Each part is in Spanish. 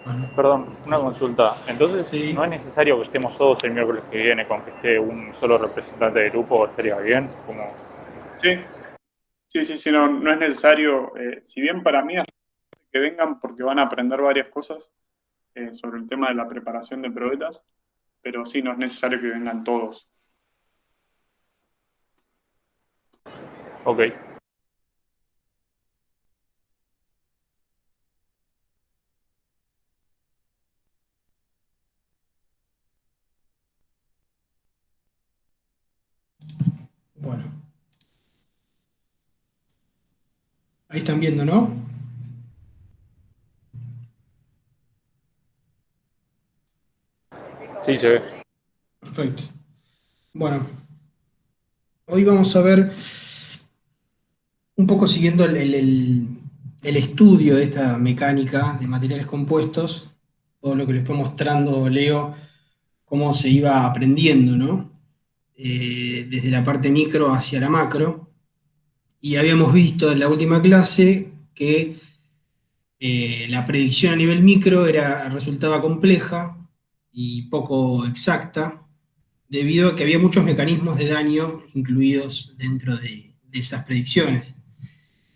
Bueno, Perdón, una consulta. Entonces, ¿no es sí. necesario que estemos todos el miércoles que viene con que esté un solo representante del grupo? ¿Estaría bien? Como... Sí, sí, no, no es necesario, si bien para mí es que vengan porque van a aprender varias cosas sobre el tema de la preparación de probetas, pero sí, no es necesario que vengan todos. Ok. Bueno, ahí están viendo, ¿no? Sí, se ve. Perfecto. Bueno, hoy vamos a ver un poco siguiendo el estudio de esta mecánica de materiales compuestos, todo lo que le fue mostrando Leo, cómo se iba aprendiendo, ¿no? Desde la parte micro hacia la macro. Y habíamos visto en la última clase que la predicción a nivel micro resultaba compleja y poco exacta, debido a que había muchos mecanismos de daño incluidos dentro de esas predicciones.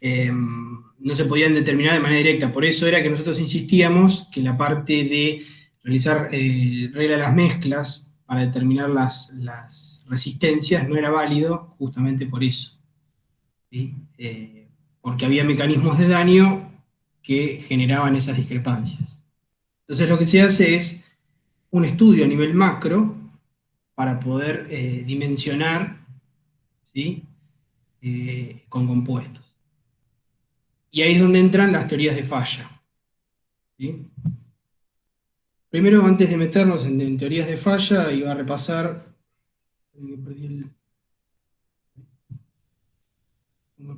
No se podían determinar de manera directa, por eso era que nosotros insistíamos que la parte de realizar regla de las mezclas para determinar las resistencias no era válido justamente por eso. ¿Sí? Porque había mecanismos de daño que generaban esas discrepancias. Entonces lo que se hace es un estudio a nivel macro para poder dimensionar, ¿sí? Con compuestos. Y ahí es donde entran las teorías de falla. ¿Sí? Primero, antes de meternos en teorías de falla, iba a repasar, perdí el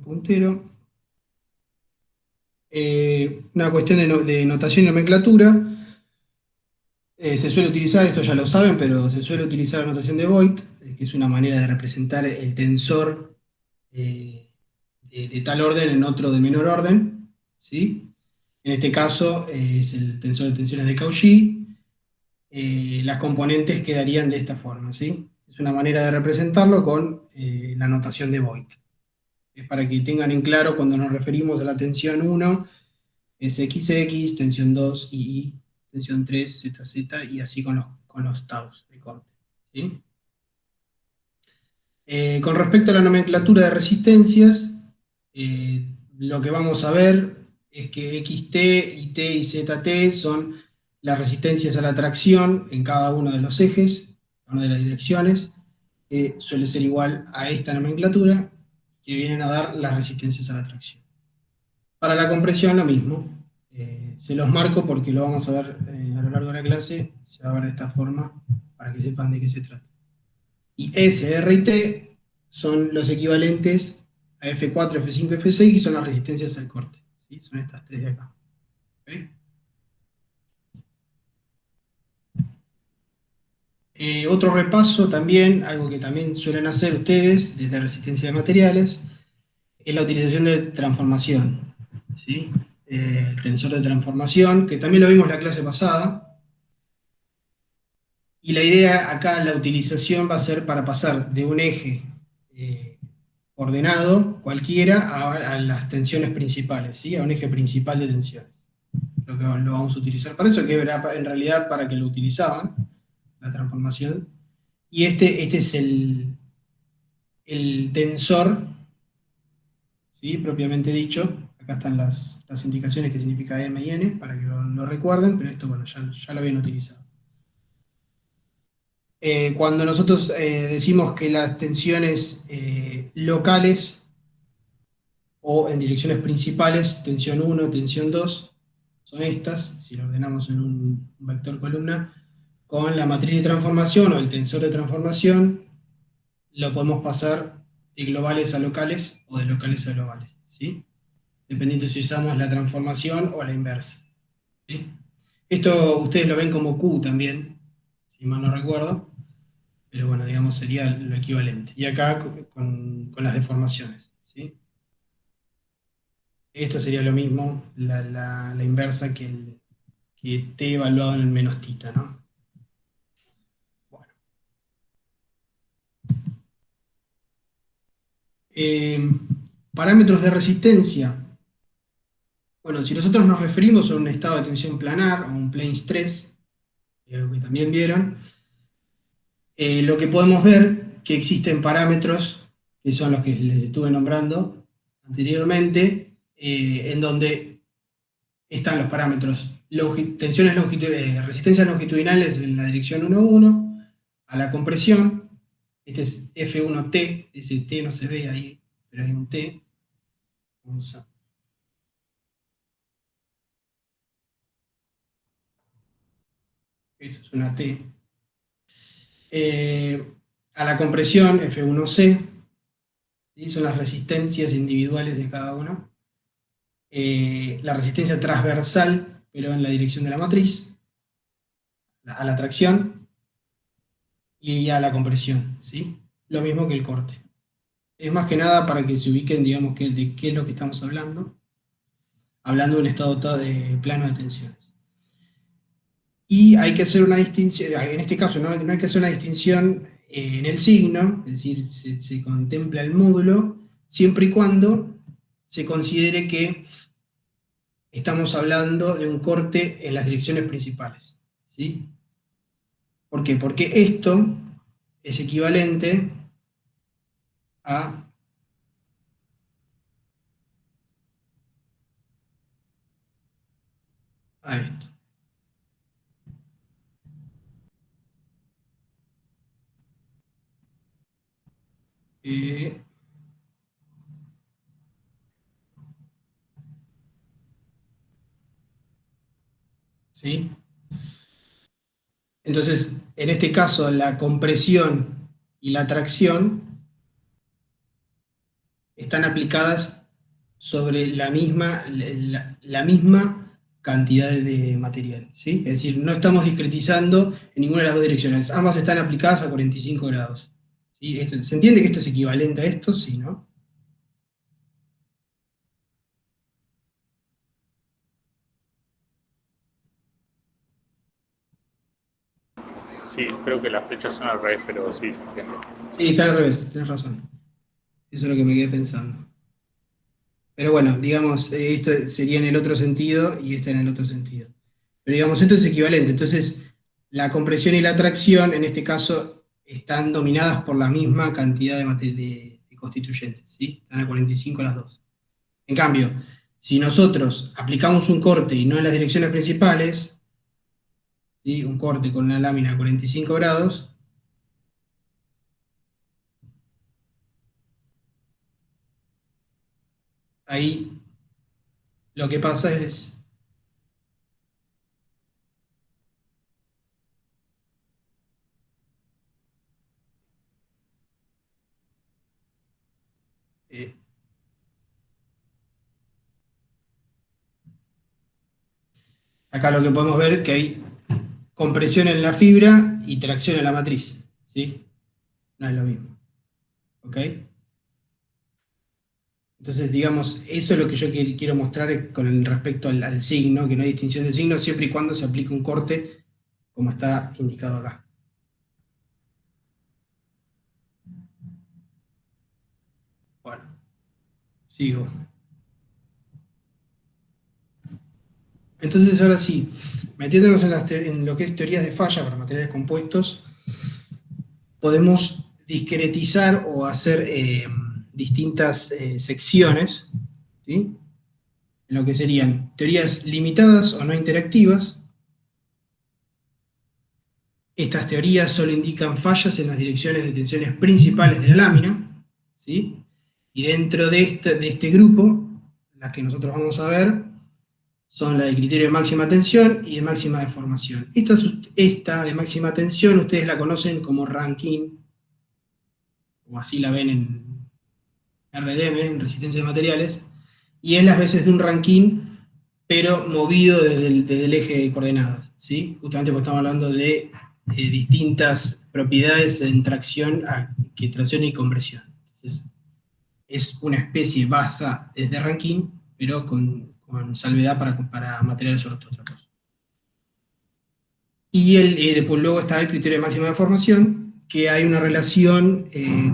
puntero, una cuestión de notación y nomenclatura. Se suele utilizar, esto ya lo saben, pero se suele utilizar la notación de Voigt, que es una manera de representar el tensor de tal orden en otro de menor orden, ¿sí? En este caso es el tensor de tensiones de Cauchy. Las componentes quedarían de esta forma, ¿sí? Es una manera de representarlo con la notación de Voigt. Es para que tengan en claro cuando nos referimos a la tensión uno es XX, tensión 2 II, tensión 3 ZZ, y así con los taus de corte, ¿sí? Con respecto a la nomenclatura de resistencias, lo que vamos a ver es que XT, IT y ZT son las resistencias a la tracción en cada uno de los ejes, una de las direcciones, que suele ser igual a esta nomenclatura, que vienen a dar las resistencias a la tracción. Para la compresión lo mismo. Se los marco porque lo vamos a ver a lo largo de la clase, se va a ver de esta forma para que sepan de qué se trata. Y S, R y T son los equivalentes a F4, F5, F6, y son las resistencias al corte. ¿Sí? Son estas tres de acá. ¿Okay? Otro repaso también, algo que también suelen hacer ustedes desde resistencia de materiales, es la utilización de transformación. ¿Sí? El tensor de transformación, que también lo vimos en la clase pasada. Y la idea acá, la utilización va a ser para pasar de un eje ordenado cualquiera a las tensiones principales, ¿sí? A un eje principal de tensiones. Lo que lo vamos a utilizar para eso, que era en realidad para que lo utilizaban, la transformación. Y este es el tensor, ¿sí? Propiamente dicho. Acá están las indicaciones que significa M y N, para que lo recuerden, pero esto, bueno, ya lo habían utilizado. Cuando nosotros decimos que las tensiones locales o en direcciones principales, tensión uno, tensión 2 son estas, si lo ordenamos en un vector columna, con la matriz de transformación o el tensor de transformación, lo podemos pasar de globales a locales o de locales a globales, ¿sí? Dependiendo si usamos la transformación o la inversa, ¿sí? Esto ustedes lo ven como Q también, si mal no recuerdo, pero bueno, digamos, sería lo equivalente. Y acá con las deformaciones, ¿sí? Esto sería lo mismo, la inversa que que T evaluado en el menos tita, ¿no? Bueno. Parámetros de resistencia. Bueno, si nosotros nos referimos a un estado de tensión planar, o un plane stress, que también vieron, lo que podemos ver que existen parámetros, que son los que les estuve nombrando anteriormente, en donde están los parámetros resistencias longitudinales en la dirección 1,1, a la compresión, este es F1T, ese T no se ve ahí, pero hay un T. Vamos a... Eso es una T. A la compresión, F1C, ¿sí? Son las resistencias individuales de cada uno. La resistencia transversal, pero en la dirección de la matriz, a la tracción y a la compresión, ¿sí? Lo mismo que el corte. Es más que nada para que se ubiquen, digamos, de qué es lo que estamos hablando de un estado de plano de tensiones. Y hay que hacer una distinción, en este caso no hay que hacer una distinción en el signo, es decir, se contempla el módulo, siempre y cuando se considere que estamos hablando de un corte en las direcciones principales, ¿sí? ¿Por qué? Porque esto es equivalente a esto. ¿Sí? Entonces, en este caso, la compresión y la tracción están aplicadas sobre la misma cantidad de material, ¿sí? Es decir, no estamos discretizando en ninguna de las dos direcciones, ambas están aplicadas a 45 grados. ¿Sí? ¿Se entiende que esto es equivalente a esto? Sí, ¿no? Sí, creo que las flechas son al revés, pero sí se entiende. Sí, está al revés, tenés razón. Eso es lo que me quedé pensando. Pero bueno, digamos, esto sería en el otro sentido y esta en el otro sentido. Pero digamos, esto es equivalente. Entonces, la compresión y la tracción, en este caso, están dominadas por la misma cantidad de constituyentes, ¿sí? Están a 45 las dos. En cambio, si nosotros aplicamos un corte y no en las direcciones principales, ¿sí? Un corte con una lámina a 45 grados, ahí lo que pasa es... acá lo que podemos ver es que hay compresión en la fibra y tracción en la matriz, ¿sí? No es lo mismo, ¿ok? Entonces, digamos, eso es lo que yo quiero mostrar con respecto al signo, que no hay distinción de signo, siempre y cuando se aplique un corte, como está indicado acá. Bueno, sigo. Entonces, ahora sí, metiéndonos en lo que es teorías de falla para materiales compuestos, podemos discretizar o hacer distintas secciones, ¿sí? En lo que serían teorías limitadas o no interactivas. Estas teorías solo indican fallas en las direcciones de tensiones principales de la lámina, ¿sí? Y dentro de este grupo, las que nosotros vamos a ver son la de criterio de máxima tensión y de máxima deformación. Esta de máxima tensión ustedes la conocen como Rankine, o así la ven en RDM, en resistencia de materiales, y es las veces de un Rankine, pero movido desde el eje de coordenadas, ¿sí? Justamente porque estamos hablando de distintas propiedades en tracción y compresión. Entonces, es una especie basa desde Rankine, pero con salvedad para materiales ortótropos. Y después luego está el criterio de máxima deformación, que hay una relación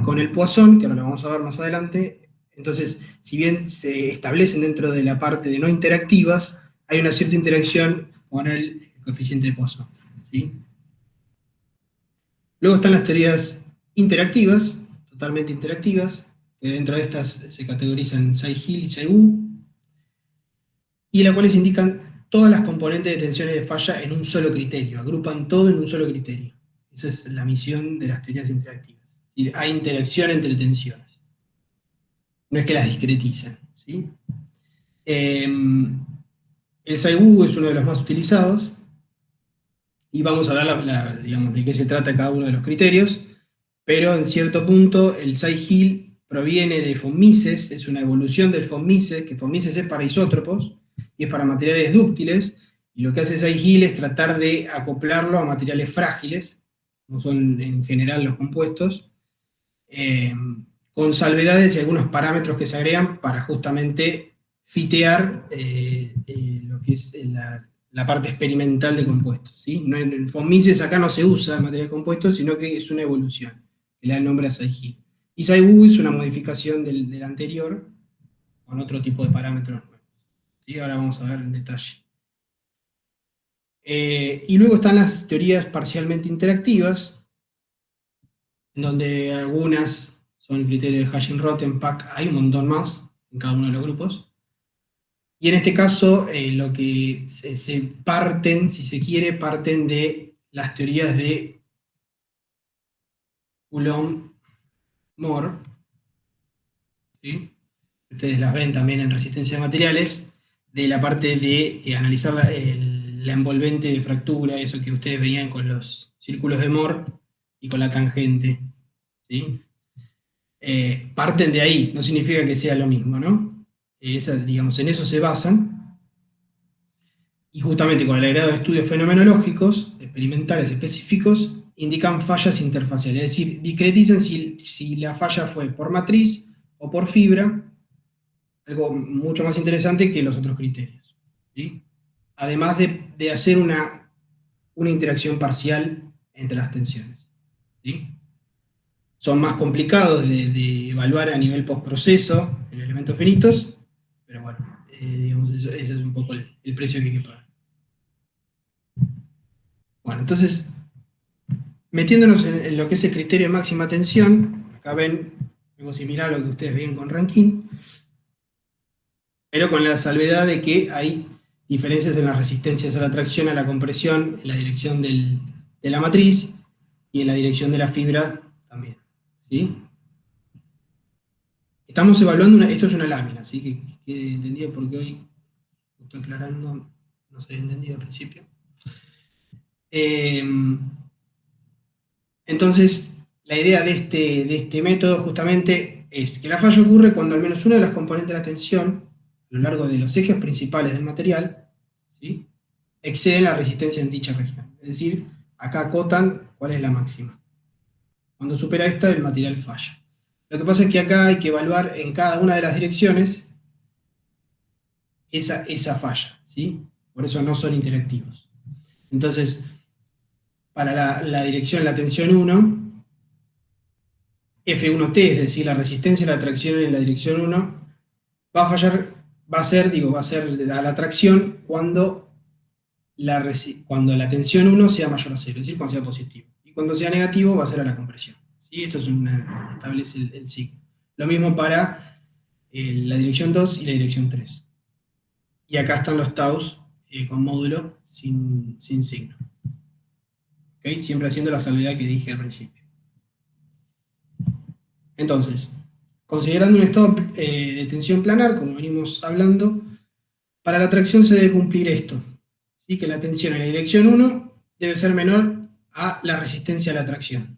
con el Poisson, que ahora lo vamos a ver más adelante. Entonces, si bien se establecen dentro de la parte de no interactivas, hay una cierta interacción con el coeficiente de Poisson, ¿sí? Luego están las teorías interactivas, totalmente interactivas, que dentro de estas se categorizan Tsai-Hill y Tsai-Wu, y las cuales indican todas las componentes de tensiones de falla en un solo criterio, agrupan todo en un solo criterio. Esa es la misión de las teorías interactivas. Es decir, hay interacción entre tensiones. No es que las discretizan, ¿sí? El Tsai-Wu es uno de los más utilizados, y vamos a ver digamos, de qué se trata cada uno de los criterios, pero en cierto punto el Tsai-Hill proviene de von Mises, es una evolución del von Mises, que von Mises es para isótropos y es para materiales dúctiles, y lo que hace Tsai-Hill es tratar de acoplarlo a materiales frágiles, como son en general los compuestos, con salvedades y algunos parámetros que se agregan para justamente fitear lo que es la parte experimental de compuestos, ¿sí? No, en von Mises acá no se usa material compuesto, sino que es una evolución, que le da el nombre a Tsai-Hill. Y Tsai-Wu es una modificación del anterior, con otro tipo de parámetros nuevos, ¿sí? Ahora vamos a ver en detalle. Y luego están las teorías parcialmente interactivas, en donde algunas son el criterio de Hashing-Rottenpack, hay un montón más en cada uno de los grupos. Y en este caso, lo que se parten, si se quiere, parten de las teorías de Coulomb-Moore, ¿sí? Ustedes las ven también en resistencia de materiales, de la parte de analizar la envolvente de fractura, eso que ustedes veían con los círculos de Moore y con la tangente, ¿sí? Parten de ahí, no significa que sea lo mismo, ¿no? Digamos, en eso se basan, y justamente con el agregado de estudios fenomenológicos, experimentales específicos, indican fallas interfaciales, es decir, discretizan si la falla fue por matriz o por fibra, algo mucho más interesante que los otros criterios, ¿sí? Además de hacer una interacción parcial entre las tensiones, ¿sí? Son más complicados de evaluar a nivel postproceso en elementos finitos, pero bueno, digamos, ese es un poco el precio que hay que pagar. Bueno, entonces, metiéndonos en lo que es el criterio de máxima tensión, acá ven algo similar a lo que ustedes ven con Rankine, pero con la salvedad de que hay diferencias en las resistencias a la tracción, a la compresión, en la dirección de la matriz y en la dirección de la fibra también, ¿sí? Estamos evaluando, esto es una lámina, ¿sí? Que quede entendido porque hoy lo estoy aclarando, no se había entendido al principio. Entonces, la idea de este método justamente es que la falla ocurre cuando al menos una de las componentes de la tensión, a lo largo de los ejes principales del material, ¿sí?, exceden la resistencia en dicha región. Es decir, acá acotan cuál es la máxima. Cuando supera esta, el material falla. Lo que pasa es que acá hay que evaluar en cada una de las direcciones esa falla, ¿sí? Por eso no son interactivos. Entonces, para la dirección, la tensión 1, F1T, es decir, la resistencia a la tracción en la dirección 1, va a fallar, va a ser a la tracción cuando la tensión 1 sea mayor a 0, es decir, cuando sea positivo. Y cuando sea negativo va a ser a la compresión, ¿sí? Esto establece el signo. Lo mismo para la dirección 2 y la dirección 3. Y acá están los taus con módulo sin signo. ¿Okay? Siempre haciendo la salvedad que dije al principio. Entonces, considerando un estado de tensión planar, como venimos hablando, para la tracción se debe cumplir esto, ¿sí? Que la tensión en la dirección 1 debe ser menor a la resistencia a la tracción,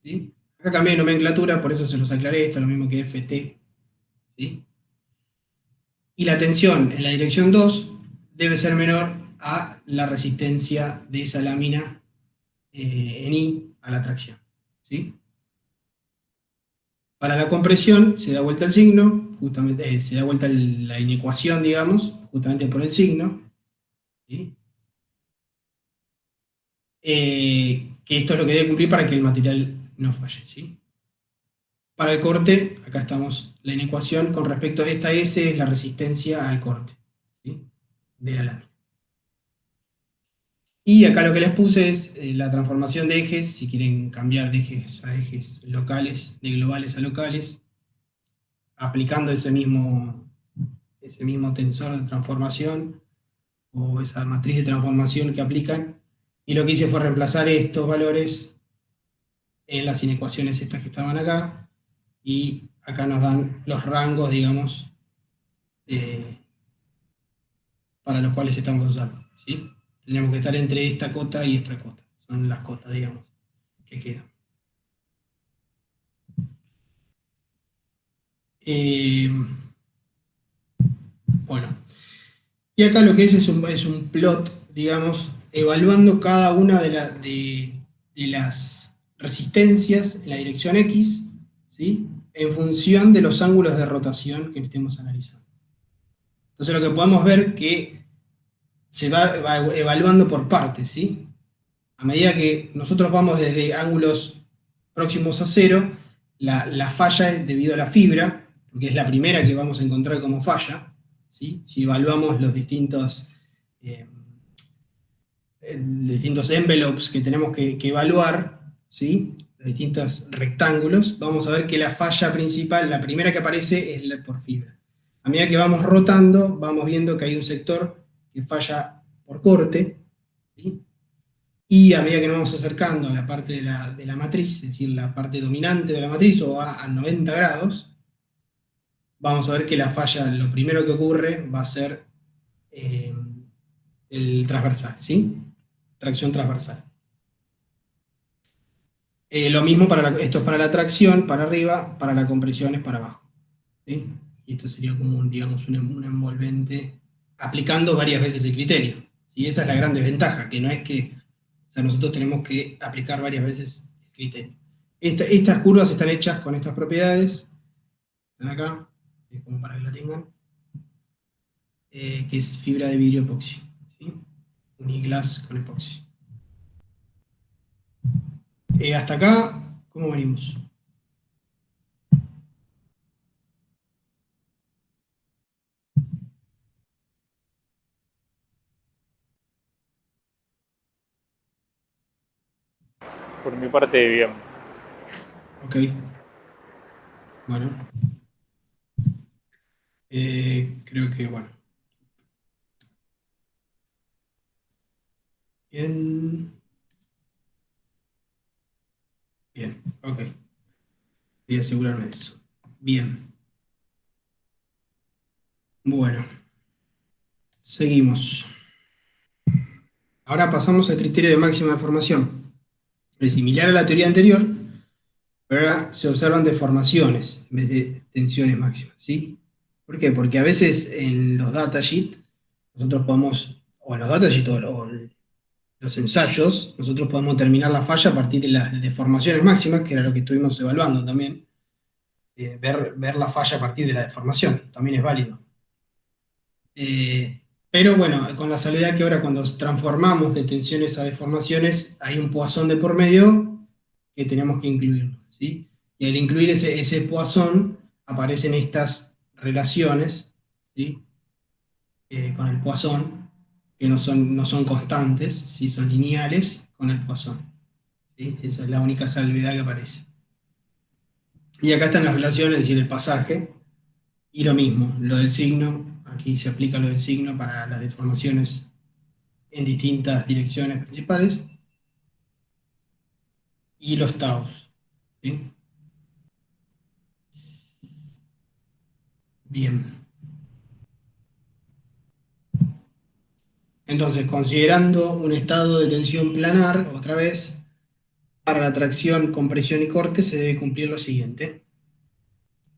¿sí? Acá cambié de nomenclatura, por eso se los aclaré, esto es lo mismo que FT, ¿sí? Y la tensión en la dirección 2 debe ser menor a la resistencia de esa lámina en I a la tracción, ¿sí? Para la compresión se da vuelta el signo, justamente se da vuelta la inecuación, digamos, justamente por el signo, ¿sí? que esto es lo que debe cumplir para que el material no falle, ¿sí? Para el corte, acá estamos la inecuación con respecto a esta S, es la resistencia al corte, ¿sí? De la lámina. Y acá lo que les puse es la transformación de ejes, si quieren cambiar de ejes a ejes locales, de globales a locales, aplicando ese mismo tensor de transformación o esa matriz de transformación que aplican. Y lo que hice fue reemplazar estos valores en las inecuaciones estas que estaban acá, y acá nos dan los rangos, digamos, eh, para los cuales estamos usando, ¿sí? Tendríamos que estar entre esta cota y esta cota. Son las cotas, digamos, que quedan. Bueno, y acá lo que es un plot, digamos, evaluando cada una de las resistencias en la dirección X, ¿sí? En función de los ángulos de rotación que estemos analizando. Entonces lo que podemos ver que se va evaluando por partes, ¿sí? A medida que nosotros vamos desde ángulos próximos a cero, la falla es debido a la fibra, porque es la primera que vamos a encontrar como falla, ¿sí? Si evaluamos los eh, distintos envelopes que tenemos que evaluar, ¿sí? Los distintos rectángulos, vamos a ver que la falla principal, la primera que aparece, es la por fibra. A medida que vamos rotando, vamos viendo que hay un sector que falla por corte, ¿sí? Y a medida que nos vamos acercando a la parte de la matriz, es decir, la parte dominante de la matriz, o a 90 grados, vamos a ver que la falla, lo primero que ocurre va a ser eh, el transversal, ¿sí? Tracción transversal. Lo mismo esto es para la tracción, para arriba, para la compresión es para abajo, ¿sí? Y esto sería como digamos, un envolvente aplicando varias veces el criterio, ¿sí? Esa es la gran desventaja, que no es que, o sea, nosotros tenemos que aplicar varias veces el criterio. Estas curvas están hechas con estas propiedades, están acá, es como para que la tengan, que es fibra de vidrio epoxi, ¿sí? Uniglass con epoxi. Hasta acá, ¿cómo venimos? Por mi parte, bien. Ok, bueno, creo que, bueno, bien, bien, ok, voy a asegurarme de eso. Bien, bueno, seguimos. Ahora pasamos al criterio de máxima deformación. Es similar a la teoría anterior, pero ahora se observan deformaciones en vez de tensiones máximas, ¿sí? ¿Por qué? Porque a veces en los datasheets nosotros podemos, o en los datasheets o los ensayos, nosotros podemos determinar la falla a partir de las deformaciones máximas, que era lo que estuvimos evaluando también. Ver la falla a partir de la deformación, también es válido. Pero bueno, con la salvedad que ahora cuando transformamos de tensiones a deformaciones, hay un Poisson de por medio que tenemos que incluirlo, ¿sí? Y al incluir ese Poisson, aparecen estas relaciones, ¿sí? Con el Poisson, que no son constantes, ¿sí? Son lineales con el Poisson, ¿sí? Esa es la única salvedad que aparece. Y acá están las relaciones, es decir, el pasaje, y lo mismo, lo del signo, aquí se aplica lo del signo para las deformaciones en distintas direcciones principales, y los taus, ¿sí? Bien. Entonces, considerando un estado de tensión planar, otra vez, para la tracción, compresión y corte se debe cumplir lo siguiente,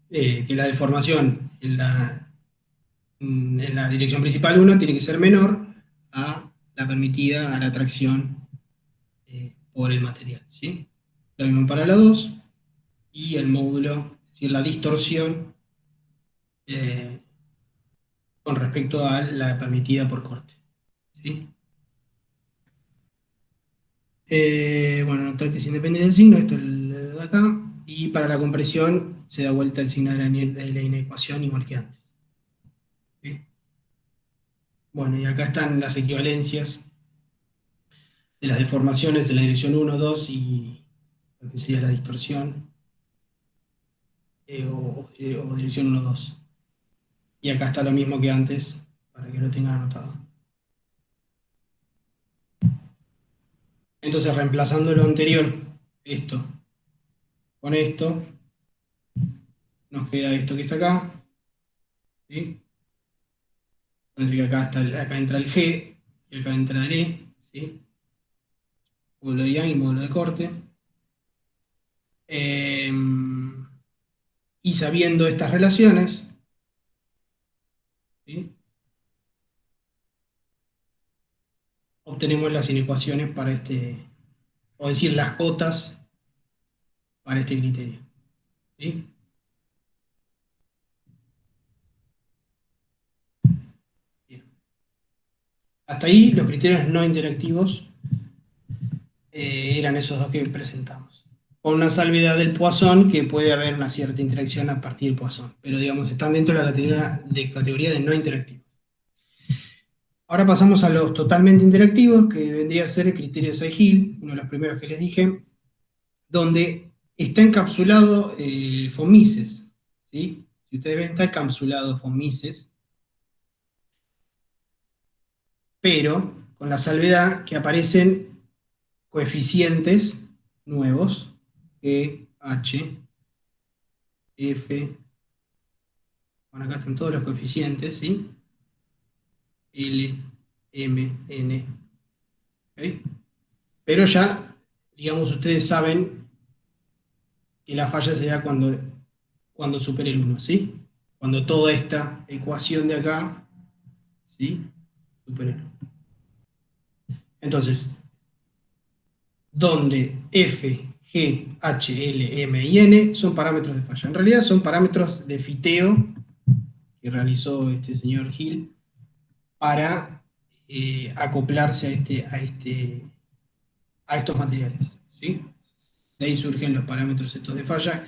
que la deformación en la dirección principal 1 tiene que ser menor a la permitida a la tracción por el material, ¿sí? Lo mismo para la 2, y el módulo, es decir, la distorsión eh, con respecto a la permitida por corte, ¿sí? Bueno, notar que es independiente del signo, esto es el de acá, y para la compresión se da vuelta el signo de la inecuación igual que antes. ¿Sí? Bueno, y acá están las equivalencias de las deformaciones de la dirección uno 2 y lo que sería la distorsión, o dirección uno 2. Y acá está lo mismo que antes, para que lo tengan anotado. Entonces, reemplazando lo anterior, esto con esto, nos queda esto que está acá, ¿sí? Parece que acá entra el G y acá entra el E, ¿sí? Módulo de Young y módulo de corte. Eh, y sabiendo estas relaciones, ¿sí? Obtenemos las inecuaciones para o decir, las cotas para este criterio. ¿Sí? Bien. Hasta ahí los criterios no interactivos eran esos dos que presentamos. Con una salvedad del Poisson, que puede haber una cierta interacción a partir del Poisson, pero digamos, están dentro de la categoría de no interactivos. Ahora pasamos a los totalmente interactivos, que vendría a ser el criterio de Say-Hill, uno de los primeros que les dije, donde está encapsulado von Mises, ¿sí? Si ustedes ven, está encapsulado von Mises, pero con la salvedad que aparecen coeficientes nuevos, E, H, F, bueno, acá están todos los coeficientes, ¿sí? L, M, N, ¿ok? Pero ya, digamos, ustedes saben que la falla se da cuando supere el 1, ¿sí? Cuando toda esta ecuación de acá, ¿sí? Supere el 1. Entonces, donde F, G, H, L, M y N son parámetros de falla. En realidad son parámetros de fiteo que realizó este señor Hill para acoplarse a estos materiales, ¿sí? De ahí surgen los parámetros estos de falla,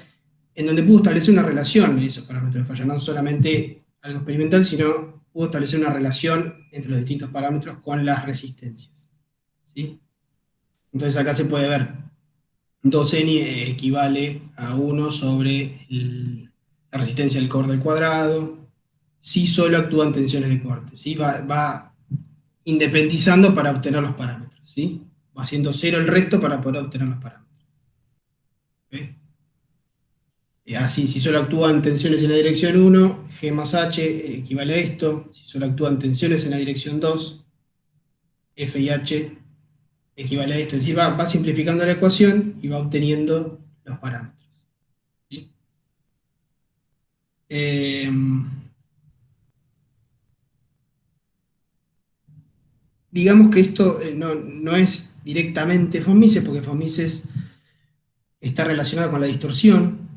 en donde pudo establecer una relación de esos parámetros de falla, no solamente algo experimental, sino pudo establecer una relación entre los distintos parámetros con las resistencias, ¿sí? Entonces acá se puede ver 2n equivale a 1 sobre la resistencia del corte al cuadrado, si solo actúan tensiones de corte, ¿sí? Va independizando para obtener los parámetros, ¿sí? Va haciendo cero el resto para poder obtener los parámetros. ¿Okay? Así, si solo actúan tensiones en la dirección 1, G más H equivale a esto. Si solo actúan tensiones en la dirección 2, F y H equivale a esto. Es decir, va simplificando la ecuación y va obteniendo los parámetros. ¿Sí? Digamos que esto no es directamente von Mises, porque von Mises está relacionado con la distorsión,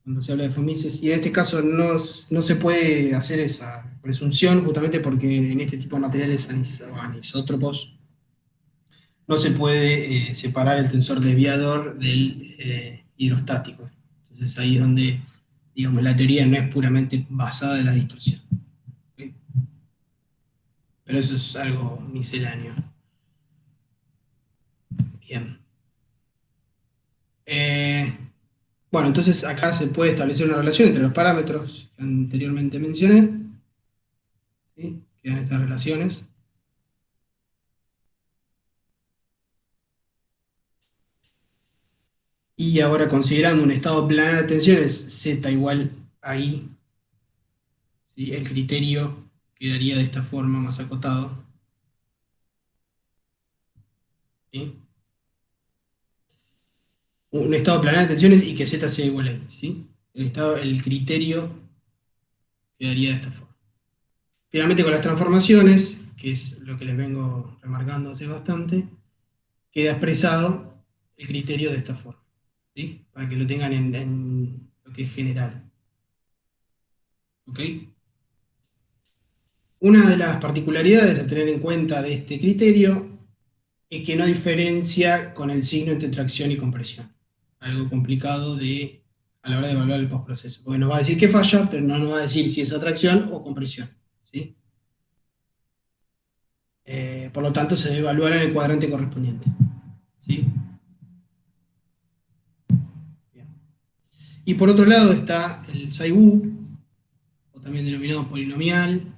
cuando se habla de von Mises, y en este caso no se puede hacer esa presunción, justamente porque en este tipo de materiales anisótropos no se puede separar el tensor desviador del hidrostático. Entonces ahí es donde, digamos, la teoría no es puramente basada en la distorsión. ¿Okay? Pero eso es algo misceláneo. Bien. Bueno, entonces acá se puede establecer una relación entre los parámetros que anteriormente mencioné. ¿Sí? Quedan estas relaciones. Y ahora considerando un estado planar de tensiones Z igual a I, ¿sí? El criterio quedaría de esta forma más acotado. ¿Sí? Un estado planar de tensiones y que Z sea igual a I. ¿Sí? El criterio quedaría de esta forma. Finalmente con las transformaciones, que es lo que les vengo remarcando hace bastante, queda expresado el criterio de esta forma. ¿Sí? Para que lo tengan en lo que es general. ¿Ok? Una de las particularidades a tener en cuenta de este criterio es que no diferencia con el signo entre tracción y compresión. Algo complicado a la hora de evaluar el postproceso. Porque nos va a decir que falla, pero no nos va a decir si es atracción o compresión. ¿Sí? Por lo tanto, se debe evaluar en el cuadrante correspondiente. ¿Sí? Bien. Y por otro lado está el SAIBU, o también denominado polinomial,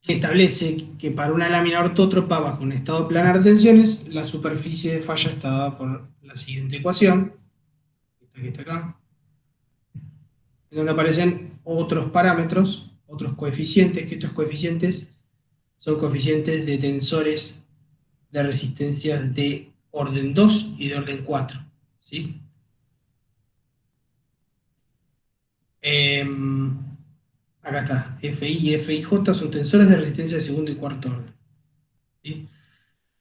que establece que para una lámina ortótropa bajo un estado planar de tensiones, la superficie de falla está dada por la siguiente ecuación, esta que está acá, en donde aparecen otros parámetros, otros coeficientes, que estos coeficientes son coeficientes de tensores de resistencias de orden 2 y de orden 4. ¿Sí? Acá está, FI y FIJ son tensores de resistencia de segundo y cuarto orden. ¿Sí?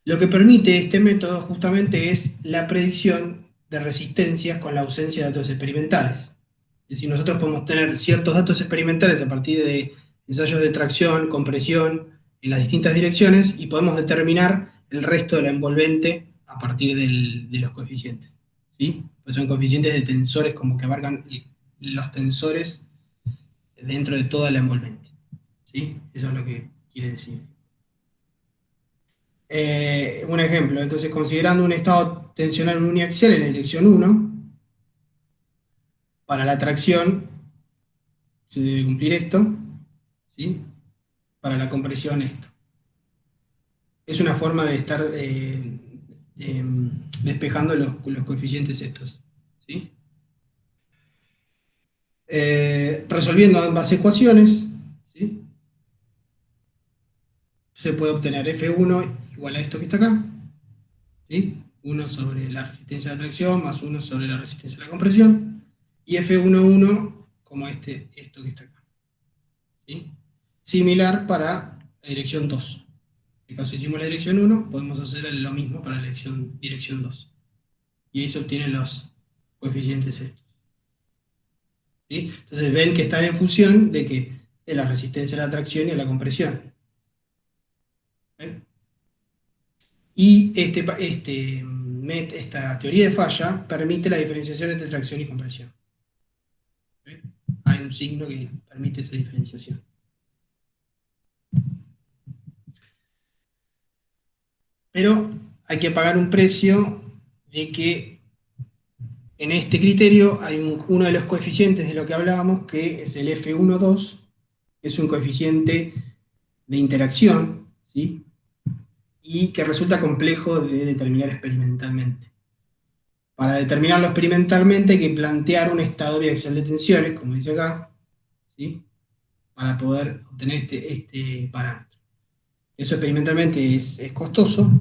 Lo que permite este método justamente es la predicción de resistencias con la ausencia de datos experimentales. Es decir, nosotros podemos tener ciertos datos experimentales a partir de ensayos de tracción, compresión, en las distintas direcciones, y podemos determinar el resto de la envolvente a partir de los coeficientes. ¿Sí? Pues son coeficientes de tensores como que abarcan los tensores dentro de toda la envolvente. ¿Sí? Eso es lo que quiere decir. Un ejemplo, entonces considerando un estado tensional uniaxial en la dirección 1, para la tracción se debe cumplir esto, ¿sí? Para la compresión esto. Es una forma de estar despejando los coeficientes estos. ¿Sí? Resolviendo ambas ecuaciones, ¿sí? Se puede obtener F1 igual a esto que está acá, ¿sí? 1 sobre la resistencia de la tracción más 1 sobre la resistencia de la compresión, y F11 como esto que está acá. ¿Sí? Similar para la dirección 2. En este caso hicimos la dirección 1, podemos hacer lo mismo para la dirección 2. Y ahí se obtienen los coeficientes estos. ¿Sí? Entonces ven que están en función de la resistencia a la tracción y a la compresión. ¿Ven? Y esta teoría de falla permite la diferenciación entre tracción y compresión. ¿Ven? Hay un signo que permite esa diferenciación. Pero hay que pagar un precio de que en este criterio hay uno de los coeficientes de lo que hablábamos, que es el F12, que es un coeficiente de interacción, ¿sí? Y que resulta complejo de determinar experimentalmente. Para determinarlo experimentalmente hay que plantear un estado biaxial de tensiones, como dice acá, ¿sí? Para poder obtener este parámetro. Eso experimentalmente es costoso,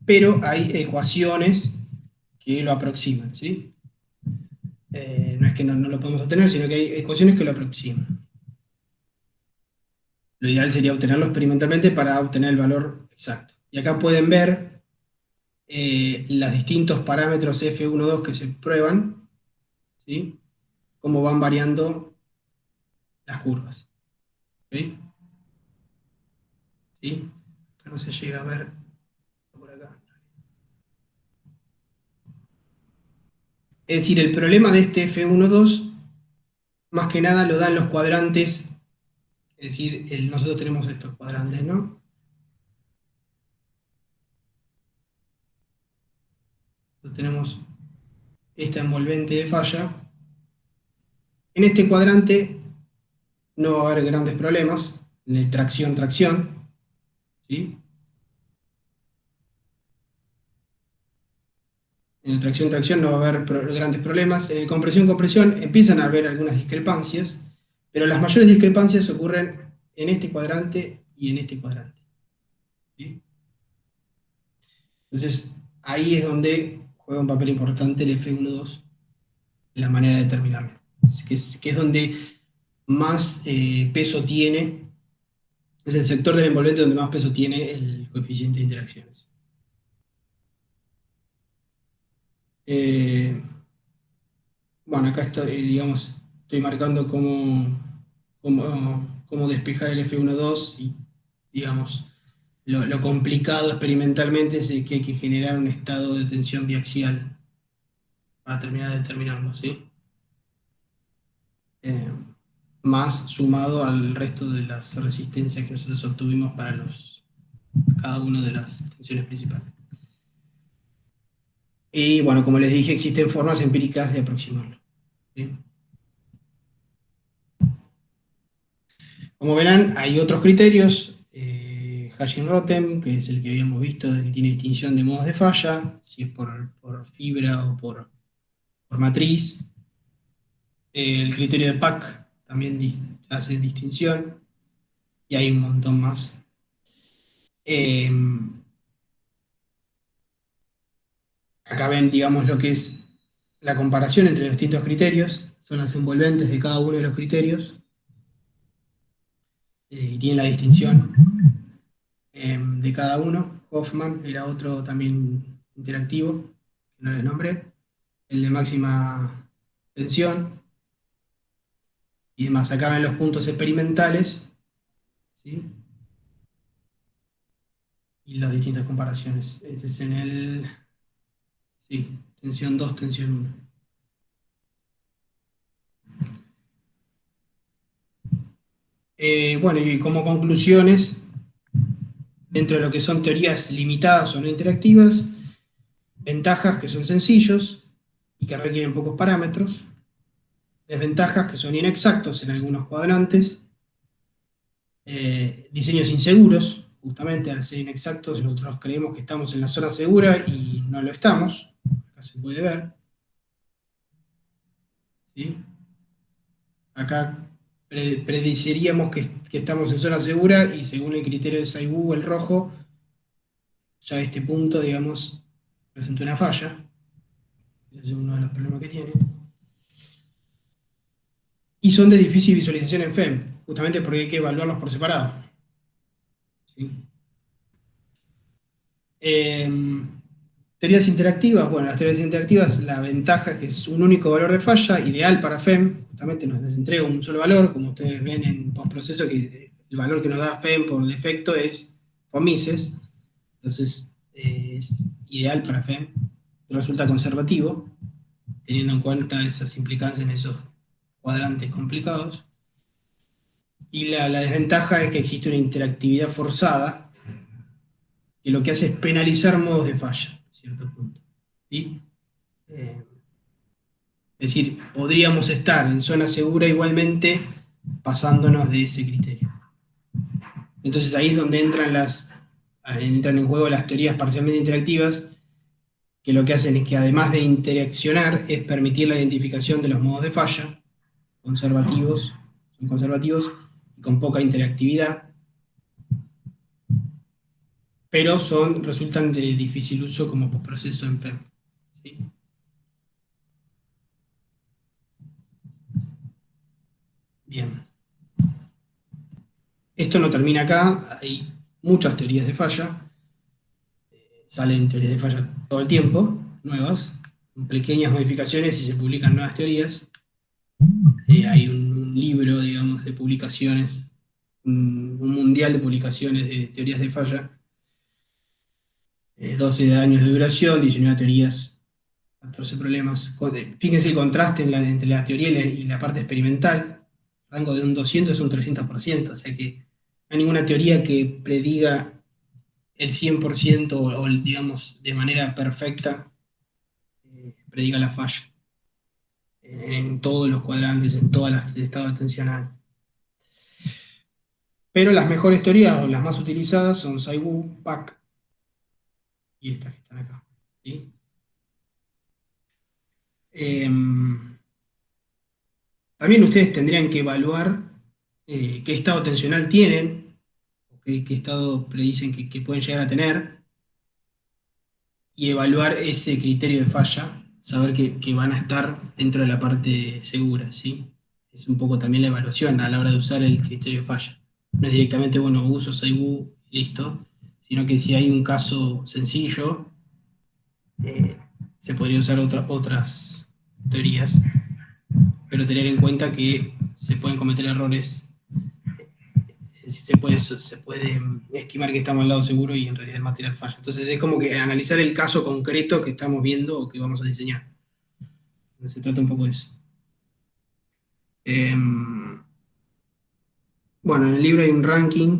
pero hay ecuaciones que lo aproximan, ¿sí? No es que no lo podemos obtener, sino que hay ecuaciones que lo aproximan. Lo ideal sería obtenerlo experimentalmente para obtener el valor exacto. Y acá pueden ver los distintos parámetros F12 que se prueban, ¿sí? Cómo van variando las curvas. ¿Sí? ¿Sí? Acá no se llega a ver por acá. Es decir, el problema de este F12 más que nada lo dan los cuadrantes, es decir, nosotros tenemos estos cuadrantes, ¿no? Entonces tenemos esta envolvente de falla. En este cuadrante no va a haber grandes problemas, en el tracción-tracción, ¿sí? En el tracción-tracción no va a haber grandes problemas. En el compresión-compresión empiezan a haber algunas discrepancias, pero las mayores discrepancias ocurren en este cuadrante y en este cuadrante. ¿Sí? Entonces, ahí es donde juega un papel importante el F12, la manera de determinarlo. Que es donde más peso tiene, es el sector del envolvente donde más peso tiene el coeficiente de interacciones. Bueno, acá estoy, digamos, estoy marcando cómo despejar el F12 y digamos. Lo complicado experimentalmente es que hay que generar un estado de tensión biaxial para terminar de determinarlo, ¿sí? Eh, Más sumado al resto de las resistencias que nosotros obtuvimos para cada una de las tensiones principales. Y bueno, como les dije, existen formas empíricas de aproximarlo, ¿sí? Como verán, hay otros criterios. Hashing-Rotem, que es el que habíamos visto, que tiene distinción de modos de falla, si es por fibra o por matriz. El criterio de PAC también hace distinción, y hay un montón más. Eh, Acá ven, digamos, lo que es la comparación entre los distintos criterios, son las envolventes de cada uno de los criterios, y tienen la distinción de cada uno. Hoffman era otro también interactivo, que no les nombré, el de máxima tensión y demás. Acá ven los puntos experimentales, ¿sí? Y las distintas comparaciones. Este es en el, sí, tensión 2, tensión 1. Bueno, y como conclusiones, dentro de lo que son teorías limitadas o no interactivas, ventajas que son sencillos y que requieren pocos parámetros, desventajas que son inexactos en algunos cuadrantes, diseños inseguros, justamente al ser inexactos nosotros creemos que estamos en la zona segura y no lo estamos, acá se puede ver, ¿sí? Acá predeciríamos que estamos en zona segura y según el criterio de Saibu, el rojo, ya a este punto, digamos, presenta una falla. Ese es uno de los problemas que tiene. Y son de difícil visualización en FEM, justamente porque hay que evaluarlos por separado, ¿sí? Teorías interactivas, bueno, las teorías interactivas, la ventaja es que es un único valor de falla, ideal para FEM, justamente nos entrega un solo valor, como ustedes ven en postproceso, que el valor que nos da FEM por defecto es FOMISES, entonces es ideal para FEM, resulta conservativo, teniendo en cuenta esas implicancias en esos cuadrantes complicados. Y la desventaja es que existe una interactividad forzada, que lo que hace es penalizar modos de falla, a cierto punto, ¿sí? Es decir, podríamos estar en zona segura igualmente pasándonos de ese criterio. Entonces ahí es donde entran en juego las teorías parcialmente interactivas, que lo que hacen es que además de interaccionar, es permitir la identificación de los modos de falla, son conservativos y con poca interactividad, pero resultan de difícil uso como postproceso en FEM, ¿sí? Bien. Esto no termina acá, hay muchas teorías de falla, salen teorías de falla todo el tiempo, nuevas, con pequeñas modificaciones y se publican nuevas teorías. Hay un libro, digamos, de publicaciones, un mundial de publicaciones de teorías de falla, 12 años de duración, 19 teorías, 14 problemas. Fíjense el contraste entre la teoría y la parte experimental, rango de un 200 a un 300%, o sea que no hay ninguna teoría que prediga el 100% o digamos, de manera perfecta, prediga la falla en todos los cuadrantes, en todas las estados atencionales. Pero las mejores teorías o las más utilizadas son Saibu, PAC y estas que están acá, ¿sí? También ustedes tendrían que evaluar qué estado tensional tienen, o qué estado predicen que pueden llegar a tener, y evaluar ese criterio de falla, saber que van a estar dentro de la parte segura, ¿sí? Es un poco también la evaluación a la hora de usar el criterio de falla. No es directamente, bueno, uso Saibu, listo, sino que si hay un caso sencillo, se podría usar otras teorías, pero tener en cuenta que se pueden cometer errores decir, se puede estimar que estamos al lado seguro y en realidad el material falla. Entonces es como que analizar el caso concreto que estamos viendo o que vamos a diseñar. Entonces se trata un poco de eso. Bueno, en el libro hay un ranking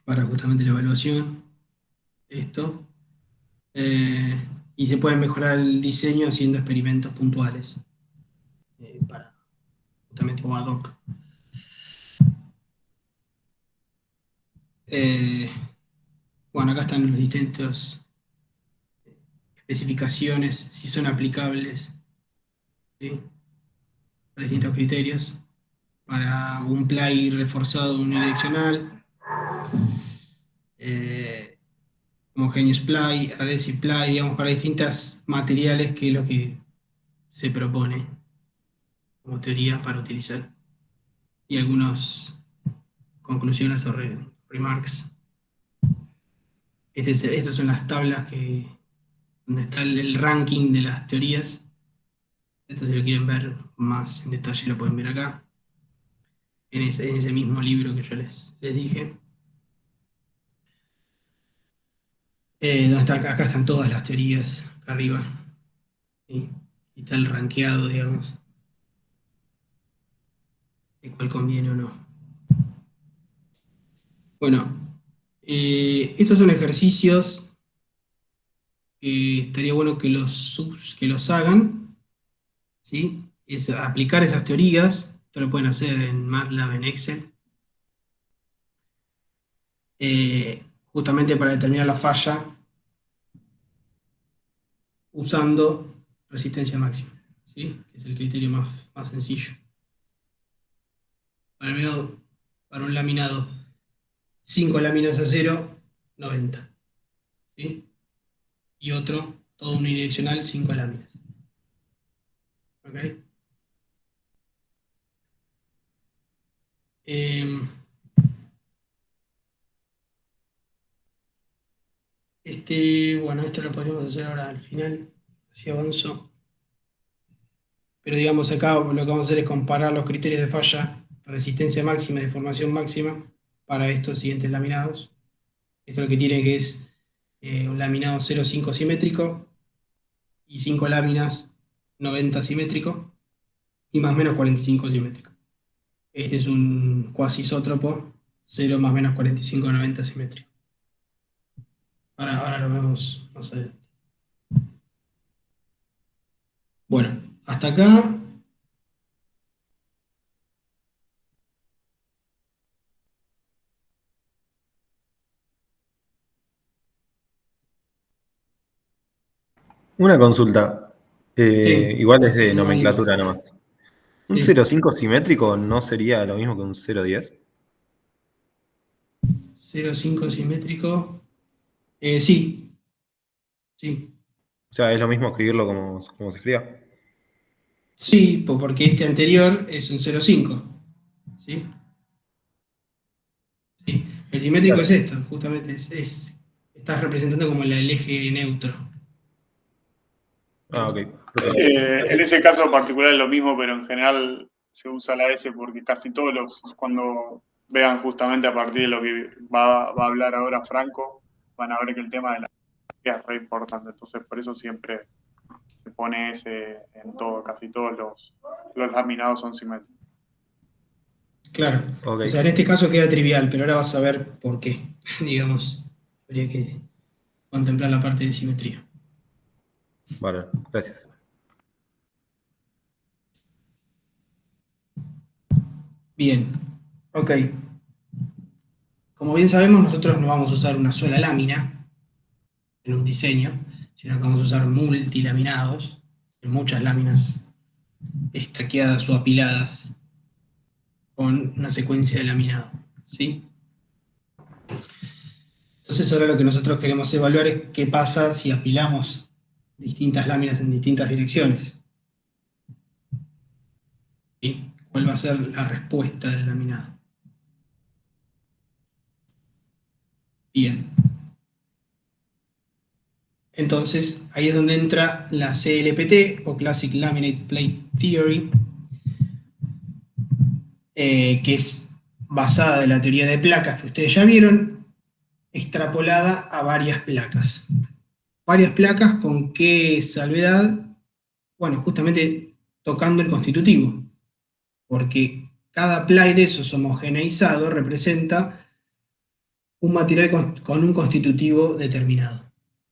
para justamente la evaluación, esto, y se puede mejorar el diseño haciendo experimentos puntuales, para justamente como ad hoc. Bueno, acá están los distintos especificaciones, si son aplicables, ¿sí? Para distintos criterios, para un play reforzado unidireccional, homogeneous play, adhesive play, digamos, para distintos materiales, que es lo que se propone como teoría para utilizar. Y algunas conclusiones o remarks. Estas son las tablas donde está el ranking de las teorías. Esto, si lo quieren ver más en detalle, lo pueden ver acá, en ese mismo libro que yo les dije. Acá están todas las teorías, acá arriba. ¿Sí? Y está el rankeado, digamos, de cuál conviene o no. Bueno, estos son ejercicios que estaría bueno que los hagan, ¿sí? Es aplicar esas teorías. Esto lo pueden hacer en MATLAB, en Excel, justamente para determinar la falla usando resistencia máxima, ¿sí? Que es el criterio más sencillo. Para un laminado 5 láminas de acero, 90, ¿sí? Y otro, todo unidireccional, 5 láminas. ¿Ok? Bueno, esto lo podríamos hacer ahora al final, así avanzo. Pero digamos, acá lo que vamos a hacer es comparar los criterios de falla, resistencia máxima y deformación máxima para estos siguientes laminados. Esto lo que tiene que es un laminado 0,5 simétrico y 5 láminas 90 simétrico y más o menos 45 simétrico. Este es un cuasi isótropo 0 más o menos 45 90 simétrico. Ahora lo vemos más adelante. Bueno, hasta acá. Una consulta. Sí, Igual es de hacemos alguien más. nomenclatura nomás. ¿Un Sí, 0,5 simétrico no sería lo mismo que un 0,10? 0,5 simétrico. Sí, sí. O sea, es lo mismo escribirlo como se escribía. Sí, porque este anterior es un 0,5. ¿Sí? Sí. El simétrico es Claro. esto, justamente. Estás representando como el eje neutro. Ah, ok. En ese caso particular es lo mismo, pero en general se usa la S porque casi todos cuando vean justamente a partir de lo que va a hablar ahora Franco, van a ver que el tema de la es re importante. Entonces, por eso siempre se pone S en todo, casi todos los laminados son simétricos. Claro. Ok. O sea, en este caso queda trivial, pero ahora vas a ver por qué. Digamos, habría que contemplar la parte de simetría. Vale, gracias. Bien, ok. Como bien sabemos, nosotros no vamos a usar una sola lámina en un diseño, sino que vamos a usar multilaminados, muchas láminas estaqueadas o apiladas con una secuencia de laminado, ¿sí? Entonces ahora lo que nosotros queremos evaluar es qué pasa si apilamos distintas láminas en distintas direcciones, ¿sí? ¿Cuál va a ser la respuesta del laminado? Bien. Entonces, ahí es donde entra la CLPT, o Classic Laminate Plate Theory, que es basada en la teoría de placas que ustedes ya vieron, extrapolada a varias placas. Varias placas con qué salvedad, bueno, justamente tocando el constitutivo, porque cada ply de esos homogeneizado representa un material con un constitutivo determinado.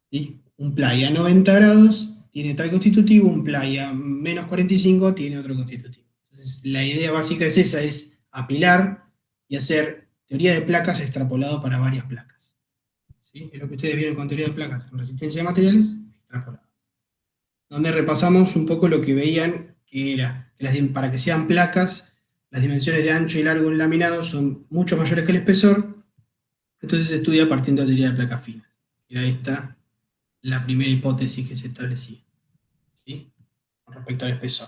¿Sí? Un ply a 90 grados tiene tal constitutivo, un ply a menos 45 tiene otro constitutivo. Entonces, la idea básica es esa, es apilar y hacer teoría de placas extrapolado para varias placas. ¿Sí? Es lo que ustedes vieron con teoría de placas en resistencia de materiales, extrapolado. Donde repasamos un poco lo que veían, que era que para que sean placas, las dimensiones de ancho y largo en laminado son mucho mayores que el espesor, entonces se estudia partiendo de teoría de placas finas. Era esta la primera hipótesis que se establecía, ¿sí? Con respecto al espesor.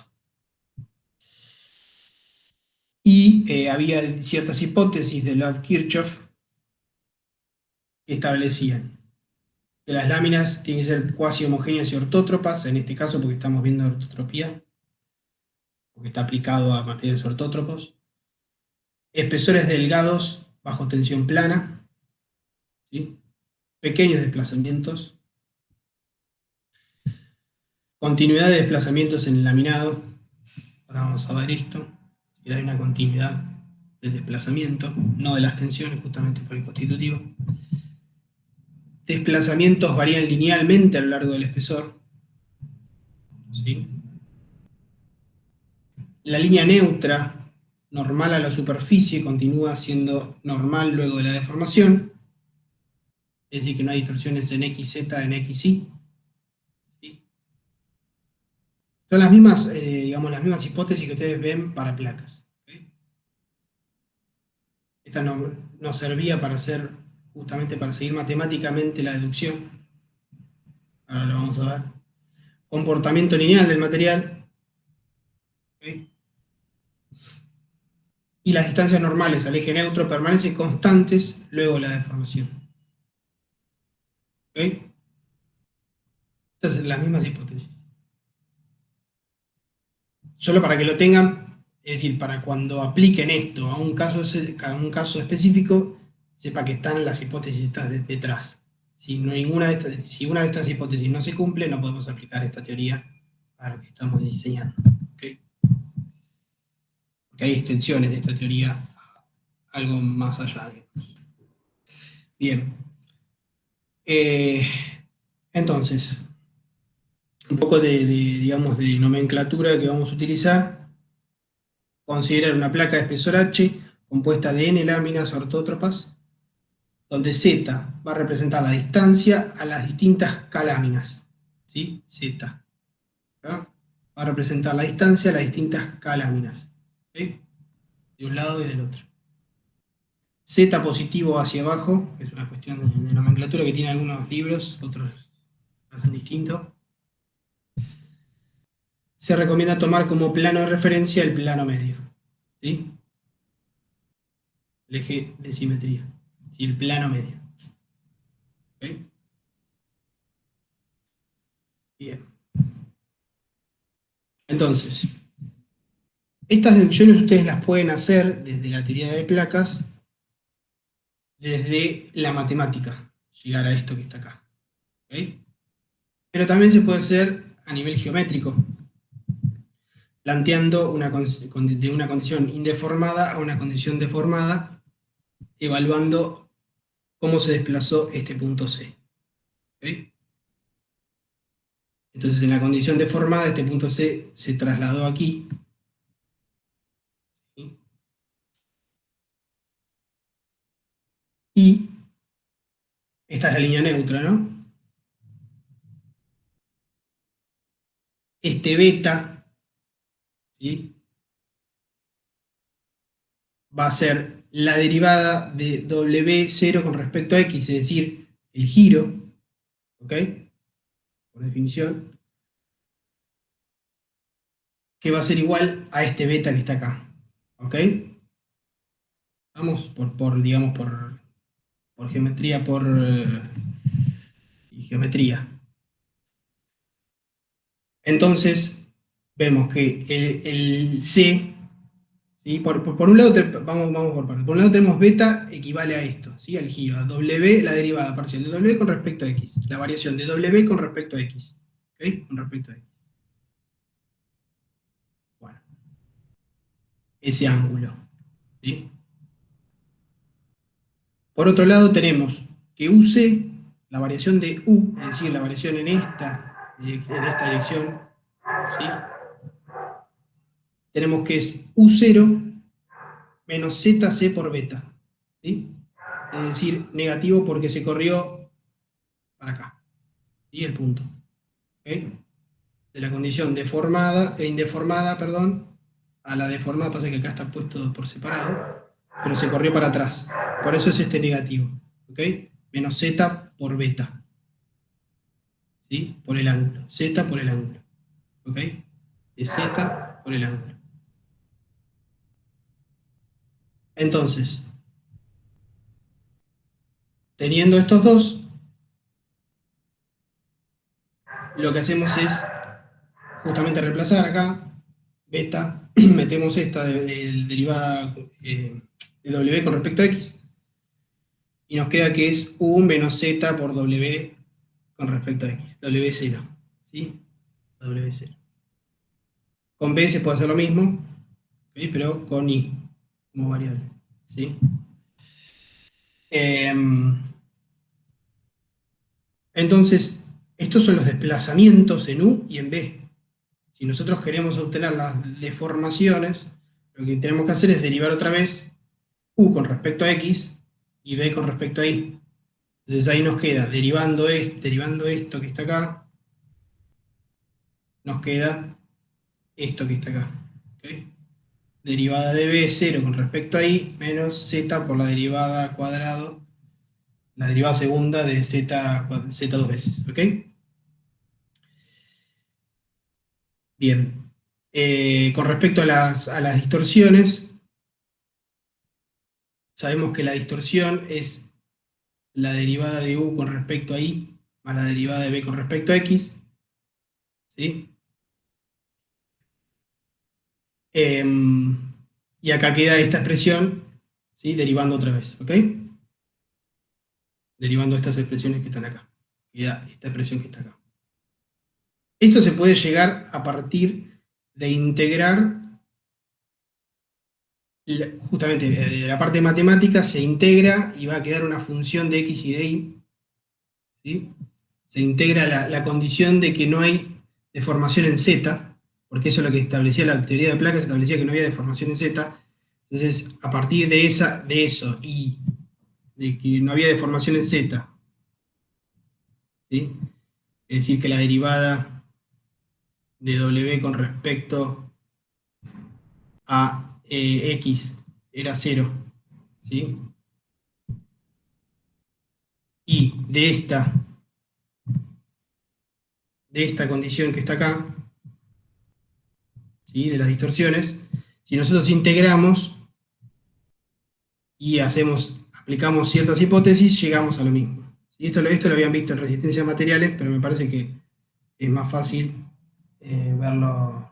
Y había ciertas hipótesis de Love-Kirchhoff que establecían que las láminas tienen que ser cuasi homogéneas y ortótropas, en este caso porque estamos viendo ortotropía, porque está aplicado a materiales ortótropos. Espesores delgados bajo tensión plana, ¿sí? Pequeños desplazamientos, continuidad de desplazamientos en el laminado. Ahora vamos a ver esto, si hay una continuidad del desplazamiento, no de las tensiones, justamente por el constitutivo. Desplazamientos varían linealmente a lo largo del espesor, ¿sí? La línea neutra, normal a la superficie, continúa siendo normal luego de la deformación, es decir, que no hay distorsiones en XZ, en XY. ¿Sí? Son las mismas, digamos, las mismas hipótesis que ustedes ven para placas. ¿Okay? Esta nos servía para hacer, justamente para seguir matemáticamente la deducción. Ahora lo vamos a ver. Comportamiento lineal del material. ¿Okay? Y las distancias normales al eje neutro permanecen constantes luego de la deformación. ¿Ok? Estas son las mismas hipótesis. Solo para que lo tengan, es decir, para cuando apliquen esto a un caso específico, sepa que están las hipótesis detrás. Si una de estas hipótesis no se cumple, no podemos aplicar esta teoría a lo que estamos diseñando. ¿Okay? Porque hay extensiones de esta teoría a algo más allá. Digamos. Bien. Entonces, un poco digamos, de nomenclatura que vamos a utilizar. Considerar una placa de espesor H compuesta de n láminas ortótropas, donde Z va a representar la distancia a las distintas K-láminas. ¿Sí? Z. ¿Verdad? Va a representar la distancia a las distintas K-láminas. ¿Sí? De un lado y del otro. Z positivo hacia abajo, que es una cuestión de nomenclatura que tiene algunos libros, otros lo hacen distinto. Se recomienda tomar como plano de referencia el plano medio. ¿Sí? El eje de simetría. ¿Sí? El plano medio. ¿Okay? Bien. Entonces, estas deducciones ustedes las pueden hacer desde la teoría de placas, desde la matemática, llegar a esto que está acá. ¿Okay? Pero también se puede hacer a nivel geométrico, planteando de una condición indeformada a una condición deformada, evaluando cómo se desplazó este punto C. ¿Okay? Entonces, en la condición deformada, este punto C se trasladó aquí. ¿Sí? Y esta es la línea neutra, ¿no? Este beta, ¿sí? Va a ser la derivada de W0 con respecto a X, es decir, el giro, ¿ok? Por definición, que va a ser igual a este beta que está acá, ¿ok? Vamos digamos, por geometría, geometría. Entonces, vemos que el C, ¿Sí? Por un lado, vamos por partes. Por un lado tenemos beta equivale a esto, ¿sí? Al giro, a W, la derivada parcial de W con respecto a X. La variación de W con respecto a X. ¿Ok? Con respecto a X. Bueno, ese ángulo. ¿Sí? Por otro lado tenemos que UC, la variación de U, es decir, la variación en esta dirección, ¿sí? Tenemos que es U0 menos ZC por beta. ¿Sí? Es decir, negativo porque se corrió para acá. Y el punto. ¿Ok? De la condición deformada, indeformada, perdón, a la deformada, pasa que acá está puesto por separado, pero se corrió para atrás. Por eso es este negativo. ¿Ok? Menos Z por beta. ¿Sí? Por el ángulo. Z por el ángulo. ¿Ok? De Z por el ángulo. Entonces, teniendo estos dos, lo que hacemos es justamente reemplazar acá, beta, metemos esta derivada de W con respecto a X, y nos queda que es U menos Z por W con respecto a X, W0, ¿sí? W0. Con B se puede hacer lo mismo, ¿sí? Pero con I como variable, ¿sí? Entonces, estos son los desplazamientos en U y en B. Si nosotros queremos obtener las deformaciones, lo que tenemos que hacer es derivar otra vez U con respecto a X y B con respecto a Y. Entonces ahí nos queda, derivando esto que está acá, nos queda esto que está acá. ¿Okay? Derivada de B es 0 con respecto a Y, menos Z por la derivada cuadrado, la derivada segunda de Z, Z dos veces. ¿Ok? Bien. Con respecto a las distorsiones, sabemos que la distorsión es la derivada de U con respecto a Y más la derivada de B con respecto a X. ¿Sí? Y acá queda esta expresión, ¿sí? Derivando otra vez. ¿Ok? Derivando estas expresiones que están acá. Queda esta expresión que está acá. Esto se puede llegar a partir de integrar, justamente de la parte matemática se integra y va a quedar una función de X y de Y. ¿Sí? Se integra la condición de que no hay deformación en Z, porque eso es lo que establecía la teoría de placas, establecía que no había deformación en Z. Entonces, a partir de eso y de que no había deformación en Z, ¿sí? Es decir, que la derivada de W con respecto a X era 0, ¿sí? Y de esta condición que está acá, ¿sí? De las distorsiones, si nosotros integramos y aplicamos ciertas hipótesis, llegamos a lo mismo. Y esto lo habían visto en resistencia a materiales, pero me parece que es más fácil verlo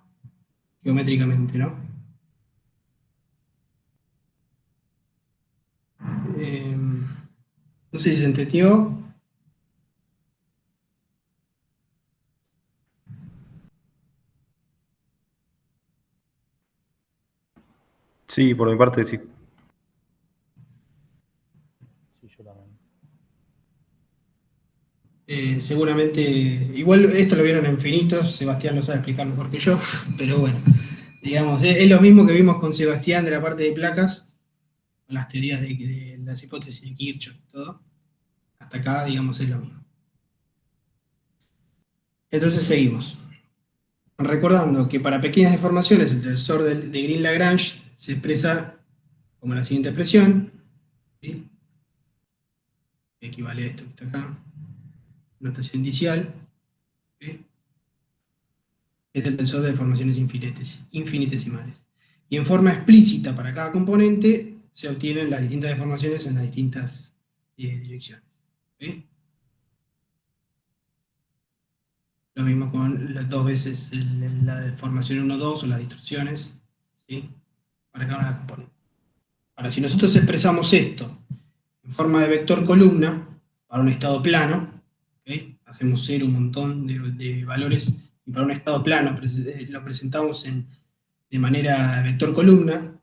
geométricamente, ¿no? No sé si se entendió. Sí, por mi parte sí. Sí, yo también. Seguramente, igual esto lo vieron en finitos, Sebastián lo sabe explicar mejor que yo, pero bueno, digamos, es lo mismo que vimos con Sebastián de la parte de placas, con las teorías de las hipótesis de Kirchhoff y todo. Hasta acá, digamos, es lo mismo. Entonces seguimos. Recordando que para pequeñas deformaciones el tensor de Green-Lagrange se expresa como la siguiente expresión, ¿sí? Que equivale a esto que está acá, notación inicial, ¿sí? Es el tensor de deformaciones infinitesimales. Y en forma explícita para cada componente se obtienen las distintas deformaciones en las distintas direcciones. ¿Sí? Lo mismo con las dos veces la deformación 1, 2 o las distorsiones. ¿Sí? para cada una de las componentes. Ahora, si nosotros expresamos esto en forma de vector columna, para un estado plano, ¿okay? Hacemos cero un montón de valores, y para un estado plano lo presentamos de manera vector columna,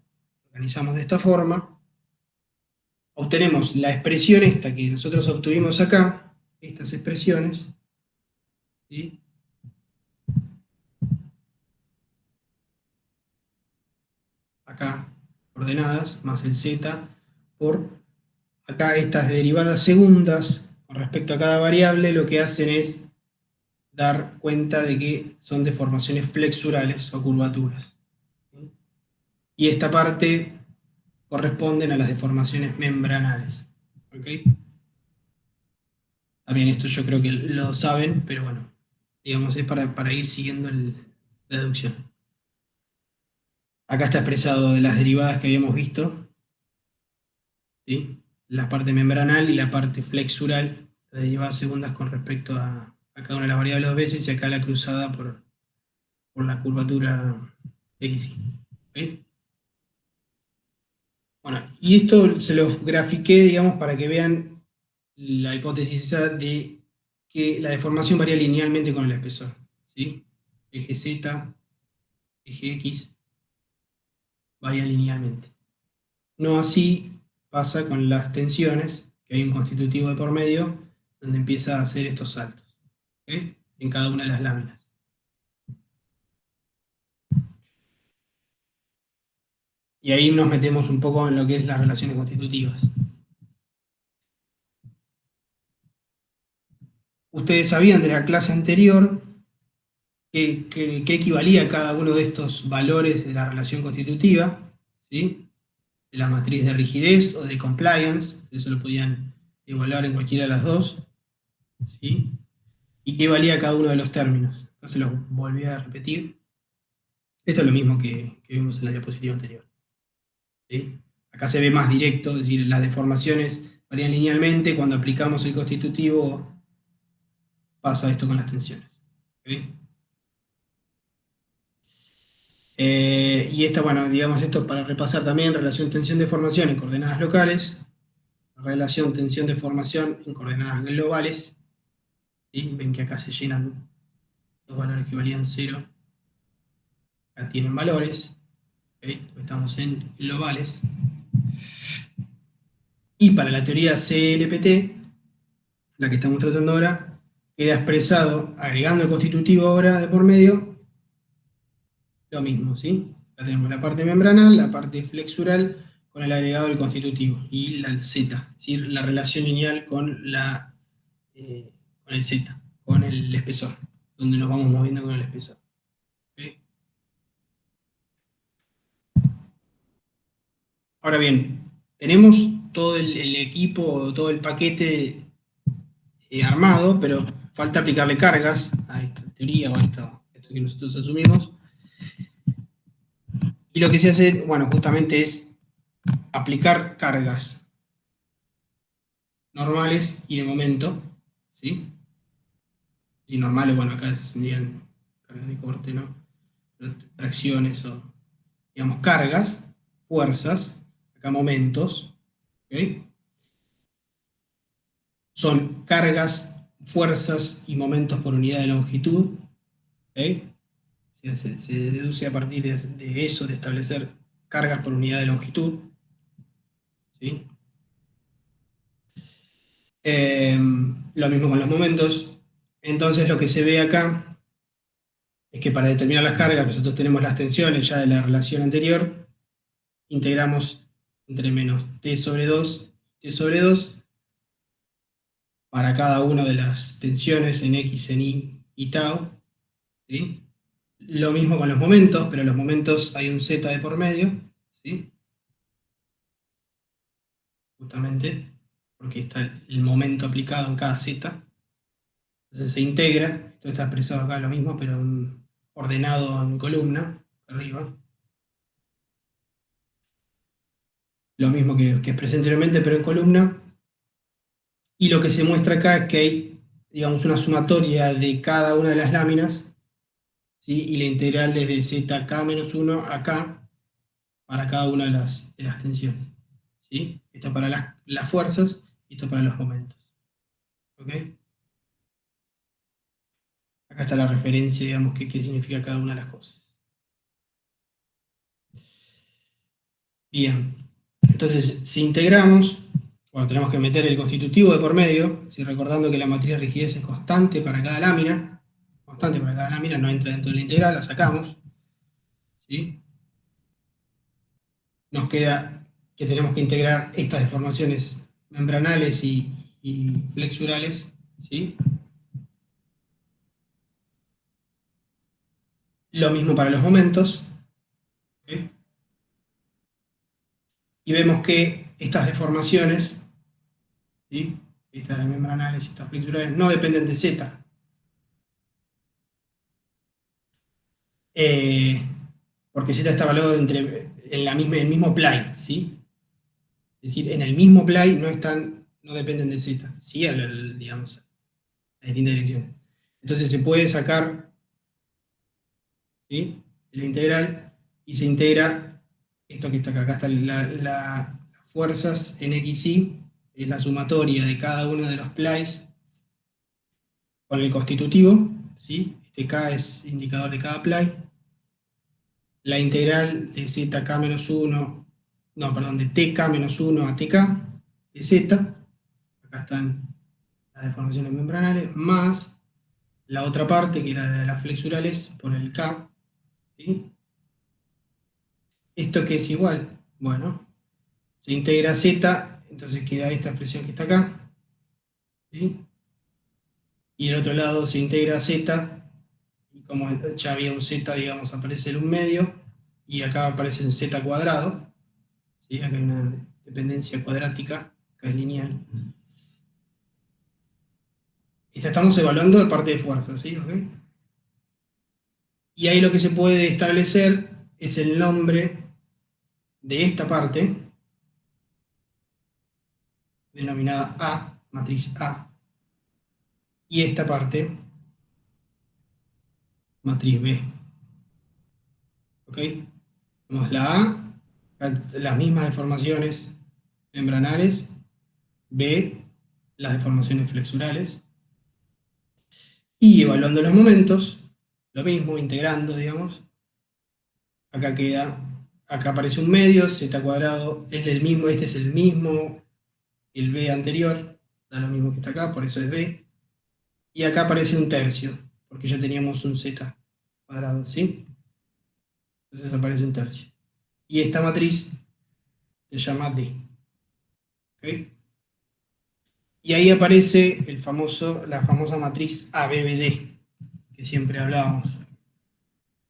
organizamos de esta forma, obtenemos la expresión esta que nosotros obtuvimos acá, estas expresiones, ¿sí? Acá, coordenadas, más el z, por acá estas derivadas segundas, con respecto a cada variable, lo que hacen es dar cuenta de que son deformaciones flexurales o curvaturas. ¿Sí? Y esta parte corresponden a las deformaciones membranales. ¿Okay? También esto yo creo que lo saben, pero bueno, digamos, es para ir siguiendo la deducción. Acá está expresado de las derivadas que habíamos visto, ¿sí? La parte membranal y la parte flexural, las derivadas segundas con respecto a cada una de las variables dos veces, y acá la cruzada por la curvatura x. ¿Okay? Bueno, y esto se los grafiqué, digamos, para que vean la hipótesis esa de que la deformación varía linealmente con el espesor, ¿sí? Eje Z, eje X, varía linealmente. No así pasa con las tensiones, que hay un constitutivo de por medio, donde empieza a hacer estos saltos, ¿okay? En cada una de las láminas. Y ahí nos metemos un poco en lo que es las relaciones constitutivas. Ustedes sabían de la clase anterior que equivalía a cada uno de estos valores de la relación constitutiva, ¿sí? De la matriz de rigidez o de compliance, eso lo podían evaluar en cualquiera de las dos, ¿sí? Y qué valía cada uno de los términos. Entonces los volví a repetir. Esto es lo mismo que vimos en la diapositiva anterior, ¿sí? Acá se ve más directo, es decir, las deformaciones varían linealmente. Cuando aplicamos el constitutivo pasa esto con las tensiones, ¿sí? Y esta, bueno, digamos esto para repasar también: relación tensión-deformación en coordenadas locales, relación tensión-deformación en coordenadas globales. ¿Sí? Ven que acá se llenan los valores que valían 0. Acá tienen valores, ¿okay? Estamos en globales. Y para la teoría CLPT, la que estamos tratando ahora, queda expresado, agregando el constitutivo ahora de por medio, lo mismo, ¿sí? Acá tenemos la parte membranal, la parte flexural, con el agregado del constitutivo, y la Z, es decir, la relación lineal con el Z, con el espesor, donde nos vamos moviendo con el espesor. ¿Okay? Ahora bien, tenemos todo el equipo, todo el paquete armado, pero falta aplicarle cargas a esta teoría o a esto que nosotros asumimos. Y lo que se hace, bueno, justamente es aplicar cargas normales y de momento, ¿sí? Y normales, bueno, acá serían cargas de corte, ¿no? Tracciones o, digamos, cargas, fuerzas, acá momentos, ¿ok? Son cargas, fuerzas y momentos por unidad de longitud, ¿ok? Se deduce a partir de eso, de establecer cargas por unidad de longitud, ¿sí? Lo mismo con los momentos. Entonces lo que se ve acá es que para determinar las cargas nosotros tenemos las tensiones ya de la relación anterior, integramos entre menos t sobre 2 y t sobre 2 para cada una de las tensiones en x, en y y tau, ¿sí? Lo mismo con los momentos, pero en los momentos hay un z de por medio, ¿sí? Justamente porque está el momento aplicado en cada z. Entonces se integra, esto está expresado acá lo mismo, pero ordenado en columna, arriba. Lo mismo que expresé anteriormente, pero en columna. Y lo que se muestra acá es que hay, digamos, una sumatoria de cada una de las láminas, ¿sí? Y la integral desde zk-1 acá para cada una de las tensiones. ¿Sí? Esto para las fuerzas y esto para los momentos. ¿Ok? Acá está la referencia, digamos, qué significa cada una de las cosas. Bien, entonces si integramos, bueno, tenemos que meter el constitutivo de por medio, ¿sí? Recordando que la matriz de rigidez es constante para cada lámina, no entra dentro de la integral, la sacamos, ¿sí? Nos queda que tenemos que integrar estas deformaciones membranales y flexurales, ¿sí? Lo mismo para los momentos, ¿sí? Y vemos que estas deformaciones, ¿sí? Estas membranales y estas flexurales, no dependen de Z. Porque Z está evaluado en el mismo play, ¿sí? Es decir, en el mismo play no dependen de Z, ¿sí? Digamos, a distintas direcciones. Entonces se puede sacar, ¿sí? La integral y se integra esto que está acá. Acá están las fuerzas en XY, es la sumatoria de cada uno de los plays con el constitutivo, ¿sí? Este K es indicador de cada play. La integral de zk menos 1, no, perdón, de tk menos 1 a tk de z, acá están las deformaciones membranales, más la otra parte, que era la de las flexurales, por el k, ¿sí? ¿Esto qué es igual? Bueno, se integra z, entonces queda esta expresión que está acá, ¿sí? Y el otro lado se integra z, y como ya había un z, digamos, aparece el 1 medio, y acá aparece un z cuadrado, ¿sí? Acá hay una dependencia cuadrática, acá es lineal. Estamos evaluando la parte de fuerza, ¿sí? ¿Okay? Y ahí lo que se puede establecer es el nombre de esta parte, denominada A, matriz A, y esta parte, matriz B. ¿Ok? Tenemos la A, las mismas deformaciones membranales, B, las deformaciones flexurales, y evaluando los momentos, lo mismo, integrando, digamos, acá aparece un medio, z cuadrado es el mismo, este es el mismo, el B anterior, da lo mismo que está acá, por eso es B, y acá aparece un tercio, porque ya teníamos un z cuadrado, ¿sí? Entonces aparece un tercio. Y esta matriz se llama D. ¿Okay? Y ahí aparece la famosa matriz ABBD, que siempre hablábamos,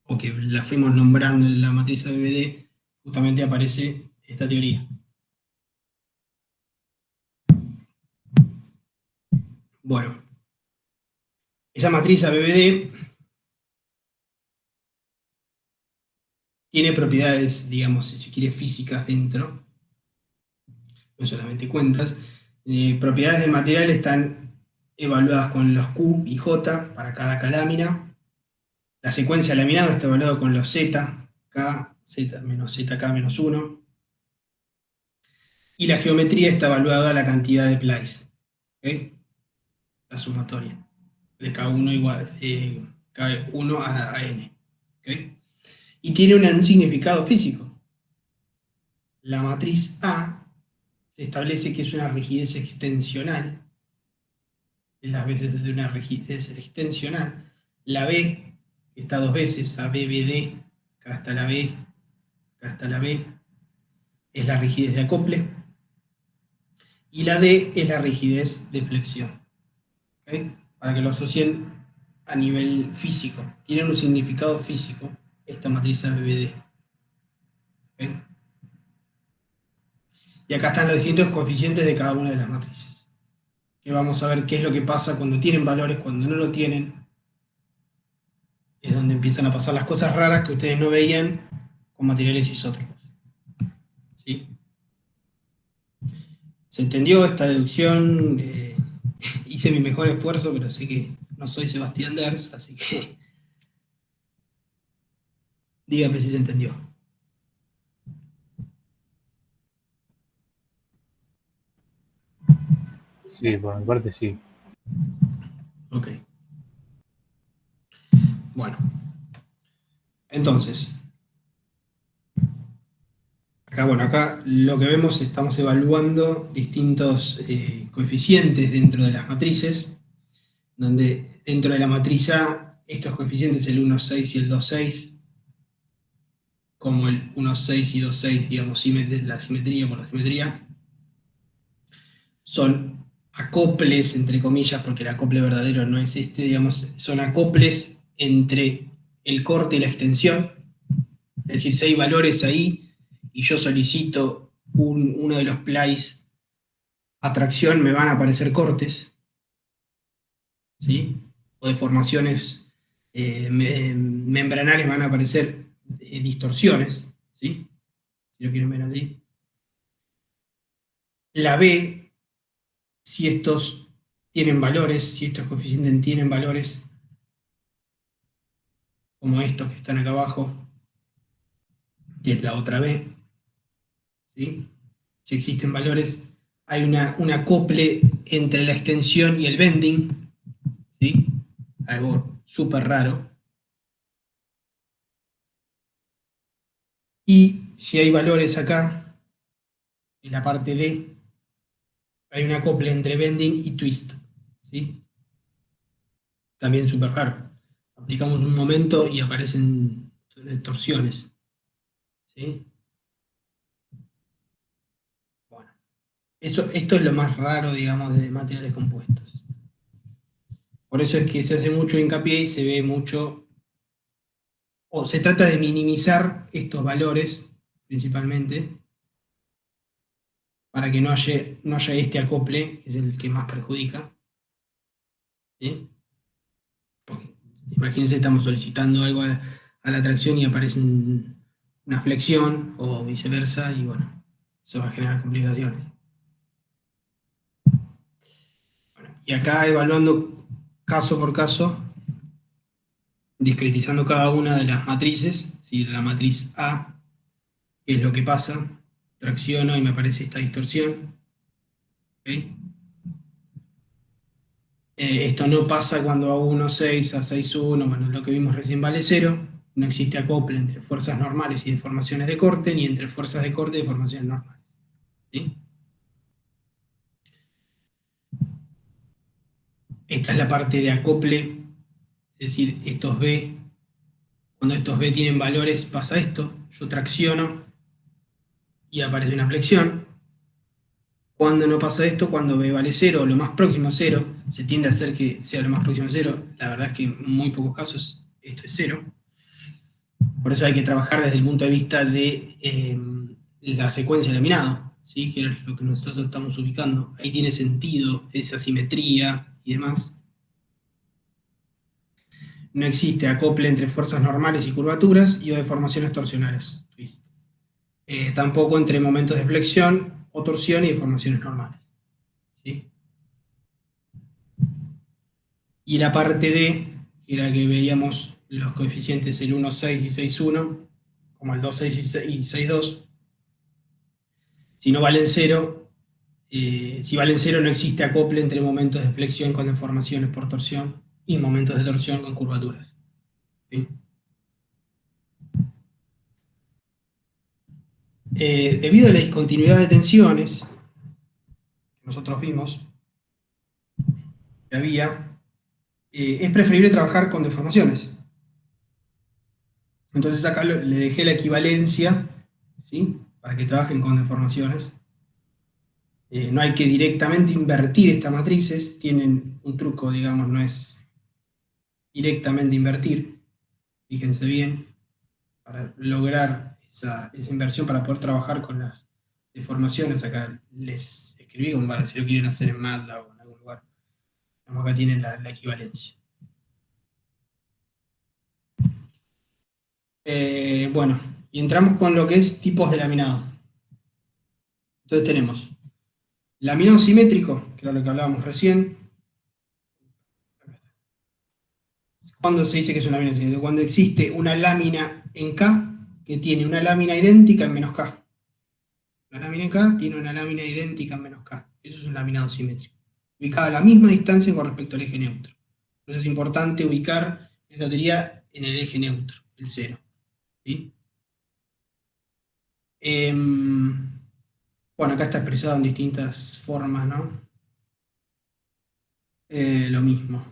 o que la fuimos nombrando en la matriz ABBD, justamente aparece esta teoría. Bueno, esa matriz ABBD tiene propiedades, digamos, si se quiere, físicas dentro, no solamente cuentas. Propiedades del material están evaluadas con los Q y J para cada lámina. La secuencia de laminado está evaluada con los Z, K, Z menos ZK menos 1. Y la geometría está evaluada a la cantidad de plays, ¿okay? La sumatoria de K1 igual, K1 a N. ¿Okay? Y tiene un significado físico. La matriz A se establece que es una rigidez extensional, las veces de una rigidez extensional. La B, que está dos veces, ABBD, acá está la B, acá está la B, es la rigidez de acople, y la D es la rigidez de flexión. ¿Okay? Para que lo asocien a nivel físico. Tiene un significado físico esta matriz ABBD. ¿Okay? Y acá están los distintos coeficientes de cada una de las matrices. Que vamos a ver qué es lo que pasa cuando tienen valores, cuando no lo tienen. Es donde empiezan a pasar las cosas raras que ustedes no veían con materiales isótropos. ¿Sí? ¿Se entendió esta deducción? Hice mi mejor esfuerzo, pero sé que no soy Sebastián Ders, así que dígame si se entendió. Sí, por mi parte sí. Ok. Bueno. Entonces, acá lo que vemos, estamos evaluando distintos coeficientes dentro de las matrices, donde dentro de la matriz A, estos coeficientes, el 1,6 y el 2,6, como el 1,6 y 2,6, digamos, la simetría por la simetría, son acoples, entre comillas, porque el acople verdadero no es este, digamos, son acoples entre el corte y la extensión. Es decir, si hay valores ahí y yo solicito uno de los plays a tracción, me van a aparecer cortes, ¿sí? O deformaciones membranales, van a aparecer distorsiones, ¿sí? Si lo quieren ver así. La B, si estos tienen valores, si estos coeficientes tienen valores, como estos que están acá abajo, que es la otra B, ¿sí? Si existen valores, hay un acople entre la extensión y el bending, ¿sí? Algo súper raro. Y si hay valores acá, en la parte D, hay un acople entre bending y twist, ¿sí? También súper raro. Aplicamos un momento y aparecen torsiones, ¿sí? Bueno, esto es lo más raro, digamos, de materiales compuestos. Por eso es que se hace mucho hincapié y se ve mucho, o se trata de minimizar estos valores, principalmente, para que no haya este acople, que es el que más perjudica, ¿sí? Porque, imagínense, estamos solicitando algo a la tracción y aparece una flexión, o viceversa, y bueno, eso va a generar complicaciones. Bueno, y acá evaluando caso por caso, discretizando cada una de las matrices, ¿sí? La matriz A, qué es lo que pasa, tracciono y me aparece esta distorsión. ¿Okay? Esto no pasa cuando hago 1,6 a 6,1, bueno, lo que vimos recién vale 0, no existe acople entre fuerzas normales y deformaciones de corte, ni entre fuerzas de corte y deformaciones normales. ¿Sí? Esta es la parte de acople, es decir, cuando estos B tienen valores pasa esto, yo tracciono y aparece una flexión. Cuando no pasa esto, cuando B vale 0 o lo más próximo a 0, se tiende a hacer que sea lo más próximo a 0, la verdad es que en muy pocos casos esto es 0. Por eso hay que trabajar desde el punto de vista de la secuencia de laminado, ¿sí? Que es lo que nosotros estamos ubicando. Ahí tiene sentido esa simetría y demás. No existe acople entre fuerzas normales y curvaturas y o deformaciones torsionales, twist. Tampoco entre momentos de flexión o torsión y deformaciones normales, ¿sí? Y la parte D, que era que veíamos los coeficientes el 1,6 y 6,1, como el 2,6 y 6,2, si no valen 0, si valen 0 no existe acople entre momentos de flexión con deformaciones por torsión y momentos de torsión con curvaturas, ¿sí? Debido a la discontinuidad de tensiones que nosotros vimos que había, es preferible trabajar con deformaciones. Entonces acá le dejé la equivalencia, ¿sí? Para que trabajen con deformaciones. No hay que directamente invertir estas matrices, tienen un truco, digamos, no es directamente invertir, fíjense bien, para lograr esa inversión, para poder trabajar con las deformaciones. Acá les escribí, para si lo quieren hacer en MATLAB o en algún lugar. Acá tienen la equivalencia. Bueno, y entramos con lo que es tipos de laminado. Entonces tenemos laminado simétrico, que era lo que hablábamos recién. ¿Cuándo se dice que es un laminado simétrico? Cuando existe una lámina en K que tiene una lámina idéntica en menos K. La lámina en K tiene una lámina idéntica en menos K. Eso es un laminado simétrico. ubicada a la misma distancia con respecto al eje neutro. Por eso es importante ubicar esta teoría en el eje neutro, el 0. ¿Sí? Bueno, acá está expresado en distintas formas, ¿no? Lo mismo.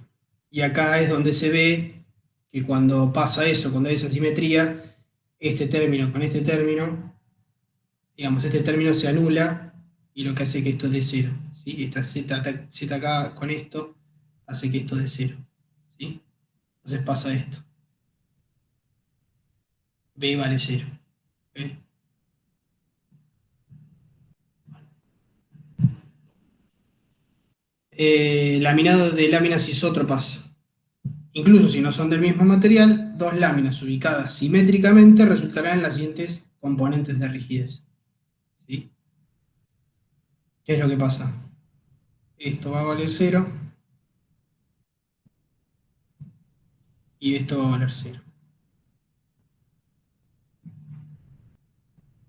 Y acá es donde se ve que cuando pasa eso, cuando hay esa simetría, este término con este término, digamos, este término se anula y lo que hace que esto dé 0. ¿Sí? Esta z acá con esto hace que esto dé 0. ¿Sí? Entonces pasa esto. B vale 0. ¿Okay? Laminado de láminas isótropas. Incluso si no son del mismo material, dos láminas ubicadas simétricamente resultarán en las siguientes componentes de rigidez. ¿Sí? ¿Qué es lo que pasa? Esto va a valer 0 y esto va a valer 0.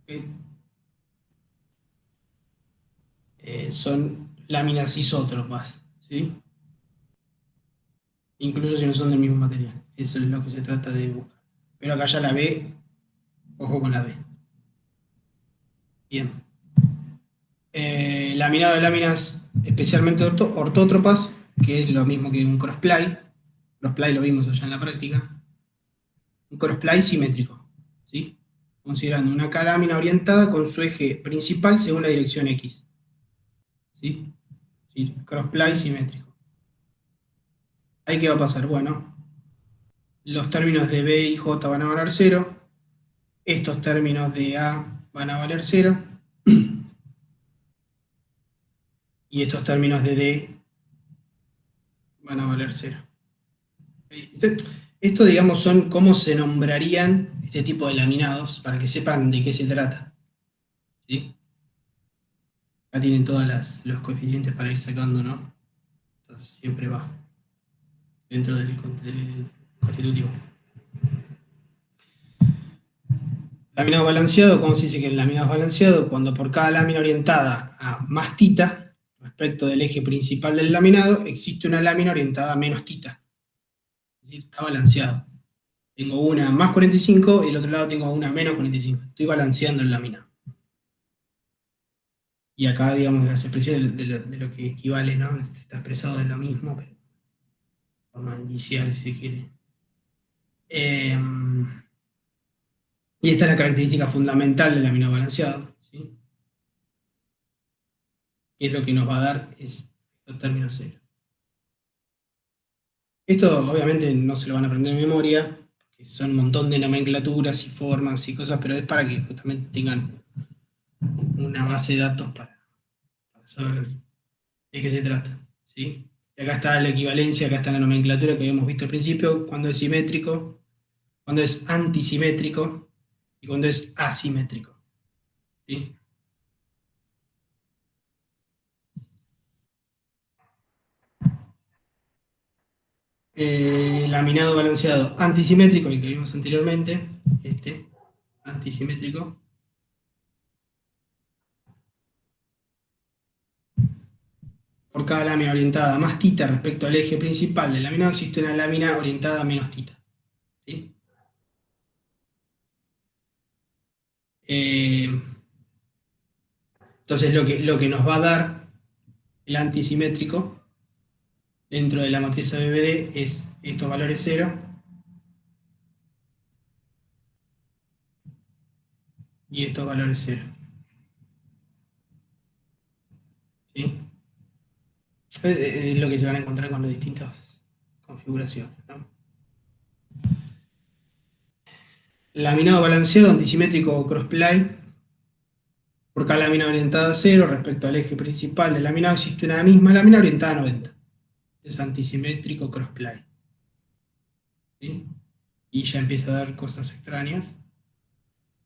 ¿Okay? Son láminas isótropas, ¿sí? Incluso si no son del mismo material. Eso es lo que se trata de buscar. Pero acá ya la B, ojo con la B. Bien. Laminado de láminas especialmente ortótropas, que es lo mismo que un crossply. Crossply lo vimos allá en la práctica. Un crossply simétrico, ¿sí? Considerando una lámina orientada con su eje principal según la dirección X. ¿Sí? ¿Sí? Crossply simétrico. ¿Ahí qué va a pasar? Bueno, los términos de B y J van a valer 0. Estos términos de A van a valer 0. Y estos términos de D van a valer 0. Esto, digamos, son cómo se nombrarían este tipo de laminados para que sepan de qué se trata. ¿Sí? Acá tienen todos los coeficientes para ir sacando, ¿no? Entonces siempre va dentro del constitutivo. Laminado balanceado, ¿cómo se dice que el laminado es balanceado? Cuando por cada lámina orientada a más tita, respecto del eje principal del laminado, existe una lámina orientada a menos tita. Es decir, está balanceado. Tengo una más 45 y el otro lado tengo una menos 45. Estoy balanceando el laminado. Y acá, digamos, las expresiones de lo que equivale, ¿no? Está expresado de lo mismo, pero de forma inicial, si se quiere. Y esta es la característica fundamental del laminado balanceado, ¿sí? Y es lo que nos va a dar es los términos 0. Esto obviamente no se lo van a aprender en memoria, porque son un montón de nomenclaturas y formas y cosas, pero es para que justamente tengan una base de datos para saber de qué se trata, ¿sí? Y acá está la equivalencia, acá está la nomenclatura que habíamos visto al principio, cuando es simétrico, cuando es antisimétrico y cuando es asimétrico, ¿sí? Laminado balanceado antisimétrico, el que vimos anteriormente, antisimétrico. Por cada lámina orientada a más tita respecto al eje principal del laminado existe una lámina orientada a menos tita, ¿sí? Entonces lo que nos va a dar el antisimétrico dentro de la matriz ABBD es estos valores 0 y estos valores 0. ¿Sí? Es lo que se van a encontrar con las distintas configuraciones, ¿no? Laminado balanceado, antisimétrico o crossply. Por cada lámina orientada a 0 respecto al eje principal del laminado existe una misma lámina orientada a 90. Es antisimétrico crossply. ¿Sí? Y ya empieza a dar cosas extrañas.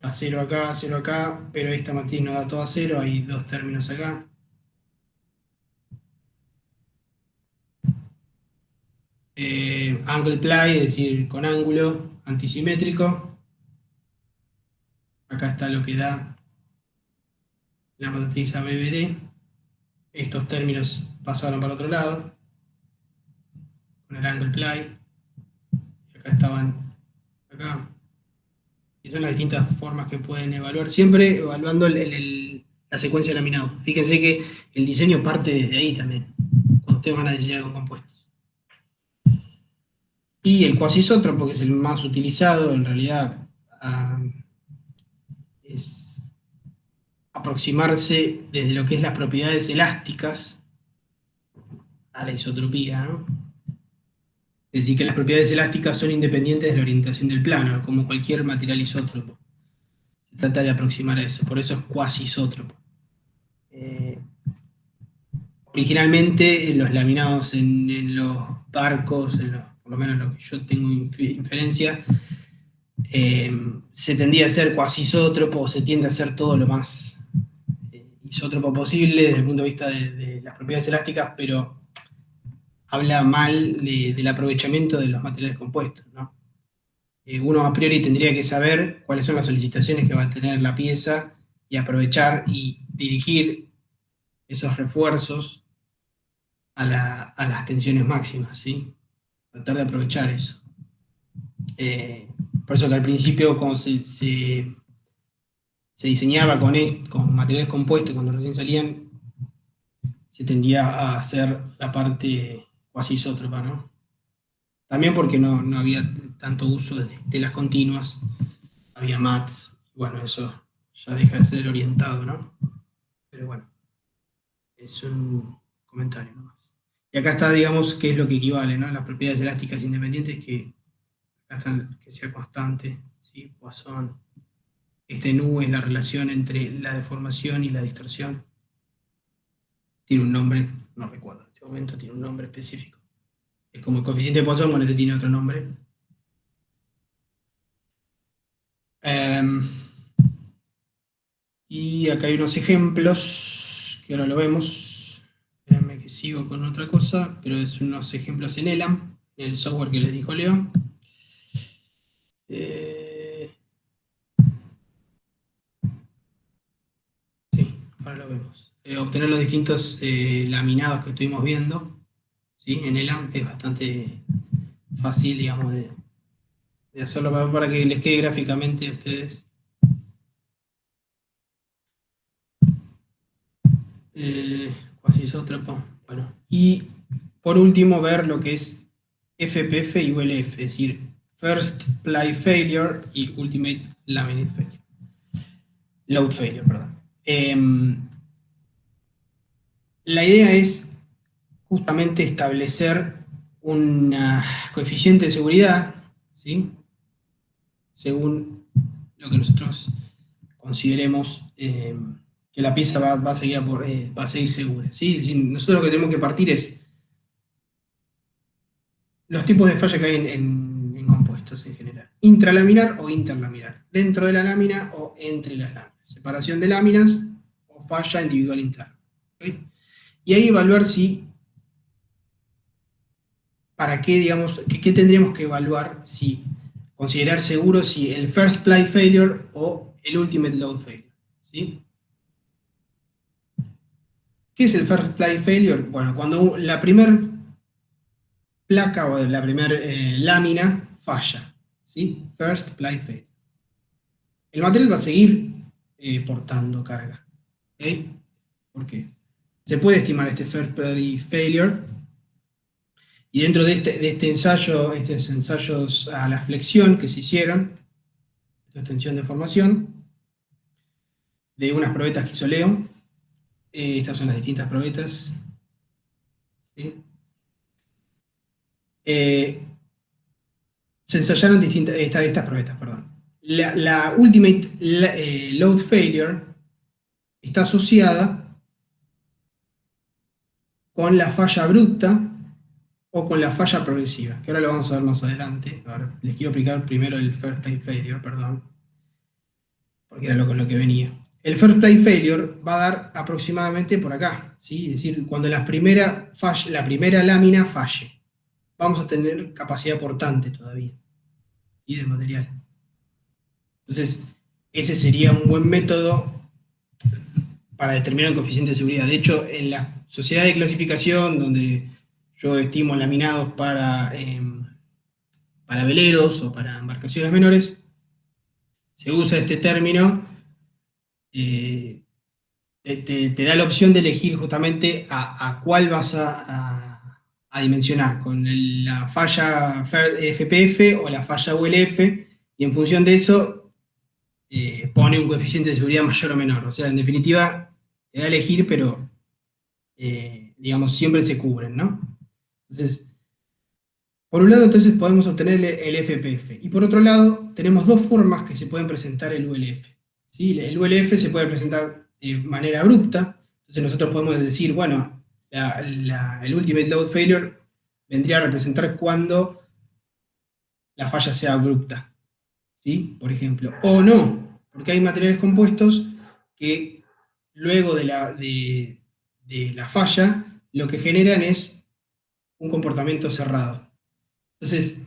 A 0 acá, pero esta matriz no da todo a 0, hay dos términos acá. Angle ply, es decir, con ángulo antisimétrico. Acá está lo que da la matriz ABBD. estos términos pasaron para otro lado, con el angle ply, y acá estaban acá. Y son las distintas formas que pueden evaluar, siempre evaluando la secuencia de laminado. Fíjense que el diseño parte desde ahí también, cuando ustedes van a diseñar con compuestos. Y el cuasisótropo, que es el más utilizado, en realidad es aproximarse desde lo que es las propiedades elásticas a la isotropía, ¿no? Es decir, que las propiedades elásticas son independientes de la orientación del plano, como cualquier material isótropo. Se trata de aproximar a eso, por eso es cuasisótropo. Originalmente, los laminados en los barcos, por lo menos lo que yo tengo inferencia, se tendía a ser cuasisótropo, o se tiende a hacer todo lo más isótropo posible desde el punto de vista de las propiedades elásticas, pero habla mal del aprovechamiento de los materiales compuestos, ¿no? Uno a priori tendría que saber cuáles son las solicitaciones que va a tener la pieza y aprovechar y dirigir esos refuerzos a las tensiones máximas, ¿sí? Tratar de aprovechar eso. Por eso que al principio, cuando se diseñaba con materiales compuestos, cuando recién salían, se tendía a hacer la parte cuasisótropa, ¿no? También porque no había tanto uso de telas continuas, había mats, bueno, eso ya deja de ser orientado, ¿no? Pero bueno, es un comentario nomás. Y acá está, digamos, qué es lo que equivale, ¿no? Las propiedades elásticas independientes, que acá están, que sea constante, ¿sí? Poisson. Nu es la relación entre la deformación y la distorsión. Tiene un nombre, no recuerdo, en este momento tiene un nombre específico. Es como el coeficiente de Poisson, bueno, este tiene otro nombre. Y acá hay unos ejemplos, que ahora lo vemos. Espérenme que sigo con otra cosa, pero es unos ejemplos en Elam, en el software que les dijo Leo. Sí, ahora lo vemos. Obtener los distintos laminados que estuvimos viendo, ¿sí? En Elam es bastante fácil, digamos, de hacerlo para que les quede gráficamente a ustedes. Cuasisótropo. Bueno, y por último ver lo que es FPF y ULF, es decir, First Ply Failure y Ultimate Laminate Failure. Load Failure, perdón. La idea es justamente establecer un coeficiente de seguridad, ¿sí? Según lo que nosotros consideremos que la pieza va a seguir segura, ¿sí? Es decir, nosotros lo que tenemos que partir es los tipos de falla que hay en compuestos en general. Intralaminar o interlaminar. Dentro de la lámina o entre las láminas. Separación de láminas o falla individual interna. ¿Okay? Y ahí evaluar si, para qué, digamos, qué tendríamos que evaluar, si considerar seguro si el first ply failure o el ultimate load failure, ¿sí? ¿Qué es el first ply failure? Bueno, cuando la primera placa o la primera lámina falla, ¿sí? First ply failure. El material va a seguir portando carga, ¿okay? ¿Por qué? Se puede estimar este first ply failure, y dentro de este ensayo, estos ensayos a la flexión que se hicieron, esta extensión de formación, de unas probetas que hizo Leo, estas son las distintas probetas, ¿sí? Se ensayaron estas probetas, perdón. La ultimate load failure está asociada con la falla abrupta o con la falla progresiva, que ahora lo vamos a ver más adelante. Ahora les quiero explicar primero el first ply failure, perdón, porque era con lo que venía. El first ply failure va a dar aproximadamente por acá, ¿sí? Es decir, cuando la primera lámina falle, vamos a tener capacidad portante todavía, ¿sí? Del material. Entonces, ese sería un buen método para determinar el coeficiente de seguridad. De hecho, en las sociedad de clasificación donde yo estimo laminados para veleros o para embarcaciones menores, se usa este término, te da la opción de elegir justamente a cuál vas a dimensionar, con la falla FPF o la falla ULF, y en función de eso pone un coeficiente de seguridad mayor o menor. O sea, en definitiva, te da a elegir, pero digamos, siempre se cubren, ¿no? Entonces, por un lado, entonces podemos obtener el FPF, y por otro lado, tenemos dos formas que se pueden presentar el ULF. ¿Sí? El ULF se puede presentar de manera abrupta, entonces nosotros podemos decir, bueno, el Ultimate Load Failure vendría a representar cuando la falla sea abrupta, ¿sí? Por ejemplo, o no, porque hay materiales compuestos que luego de la falla, lo que generan es un comportamiento cerrado. Entonces,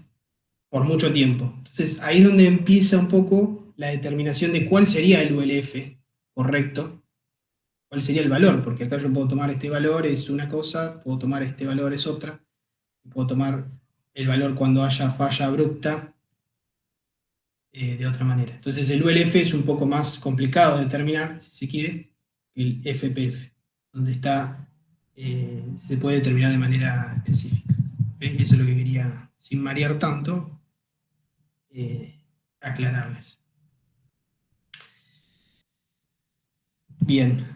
por mucho tiempo. Entonces, ahí es donde empieza un poco la determinación de cuál sería el ULF correcto, cuál sería el valor, porque acá yo puedo tomar este valor, es una cosa, puedo tomar este valor, es otra, puedo tomar el valor cuando haya falla abrupta de otra manera. Entonces, el ULF es un poco más complicado de determinar, si se quiere, que el FPF, donde está, se puede determinar de manera específica. ¿Okay? Eso es lo que quería, sin marear tanto, aclararles. Bien.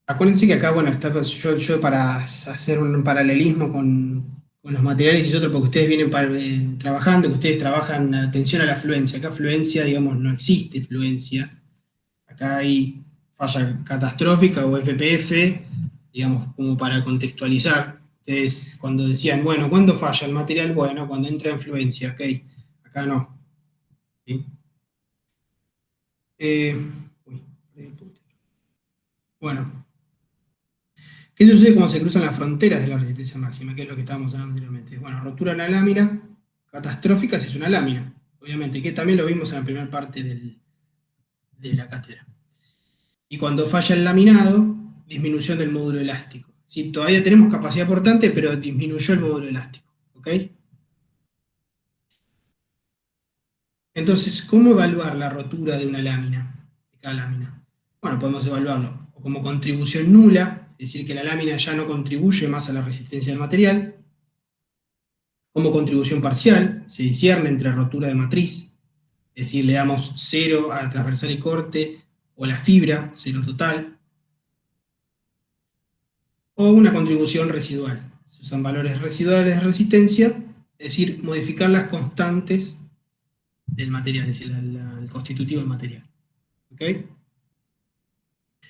Acuérdense que acá, bueno, está, yo para hacer un paralelismo con los materiales y otro, porque ustedes vienen trabajando, que ustedes trabajan atención a la fluencia. Acá fluencia, digamos, no existe fluencia. Acá hay falla catastrófica o FPF, digamos, como para contextualizar. Ustedes cuando decían, bueno, ¿cuándo falla el material? Bueno, cuando entra en fluencia, ok. Acá no. ¿Sí? Bueno, ¿qué sucede cuando se cruzan las fronteras de la resistencia máxima? Que es lo que estábamos hablando anteriormente. Bueno, rotura de una lámina catastrófica si es una lámina, obviamente, que también lo vimos en la primera parte de la cátedra. Y cuando falla el laminado, disminución del módulo elástico. ¿Sí? Todavía tenemos capacidad portante, pero disminuyó el módulo elástico. ¿Ok? Entonces, ¿cómo evaluar la rotura de una lámina? De cada lámina. Bueno, podemos evaluarlo o como contribución nula, es decir, que la lámina ya no contribuye más a la resistencia del material. Como contribución parcial, se discierne entre rotura de matriz, es decir, le damos 0 a la transversal y corte, o la fibra, 0 total. O una contribución residual. Se usan valores residuales de resistencia, es decir, modificar las constantes del material, es decir, el constitutivo del material. ¿Ok?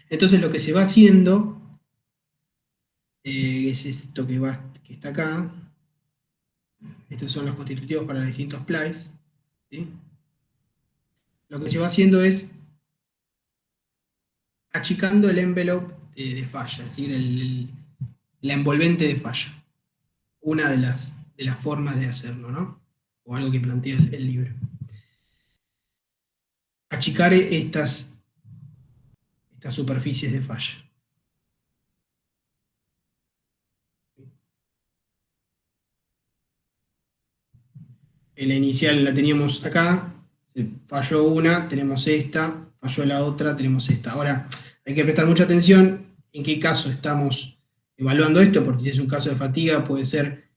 Entonces lo que se va haciendo, es esto que está acá. Estos son los constitutivos para los distintos plies. ¿Sí? Lo que se va haciendo es achicando el envelope de falla, es decir, la envolvente de falla. Una de las formas de hacerlo, ¿no? O algo que plantea el libro. Achicar estas superficies de falla. La inicial la teníamos acá, falló una, tenemos esta, falló la otra, tenemos esta. Ahora, hay que prestar mucha atención en qué caso estamos evaluando esto, porque si es un caso de fatiga, puede ser,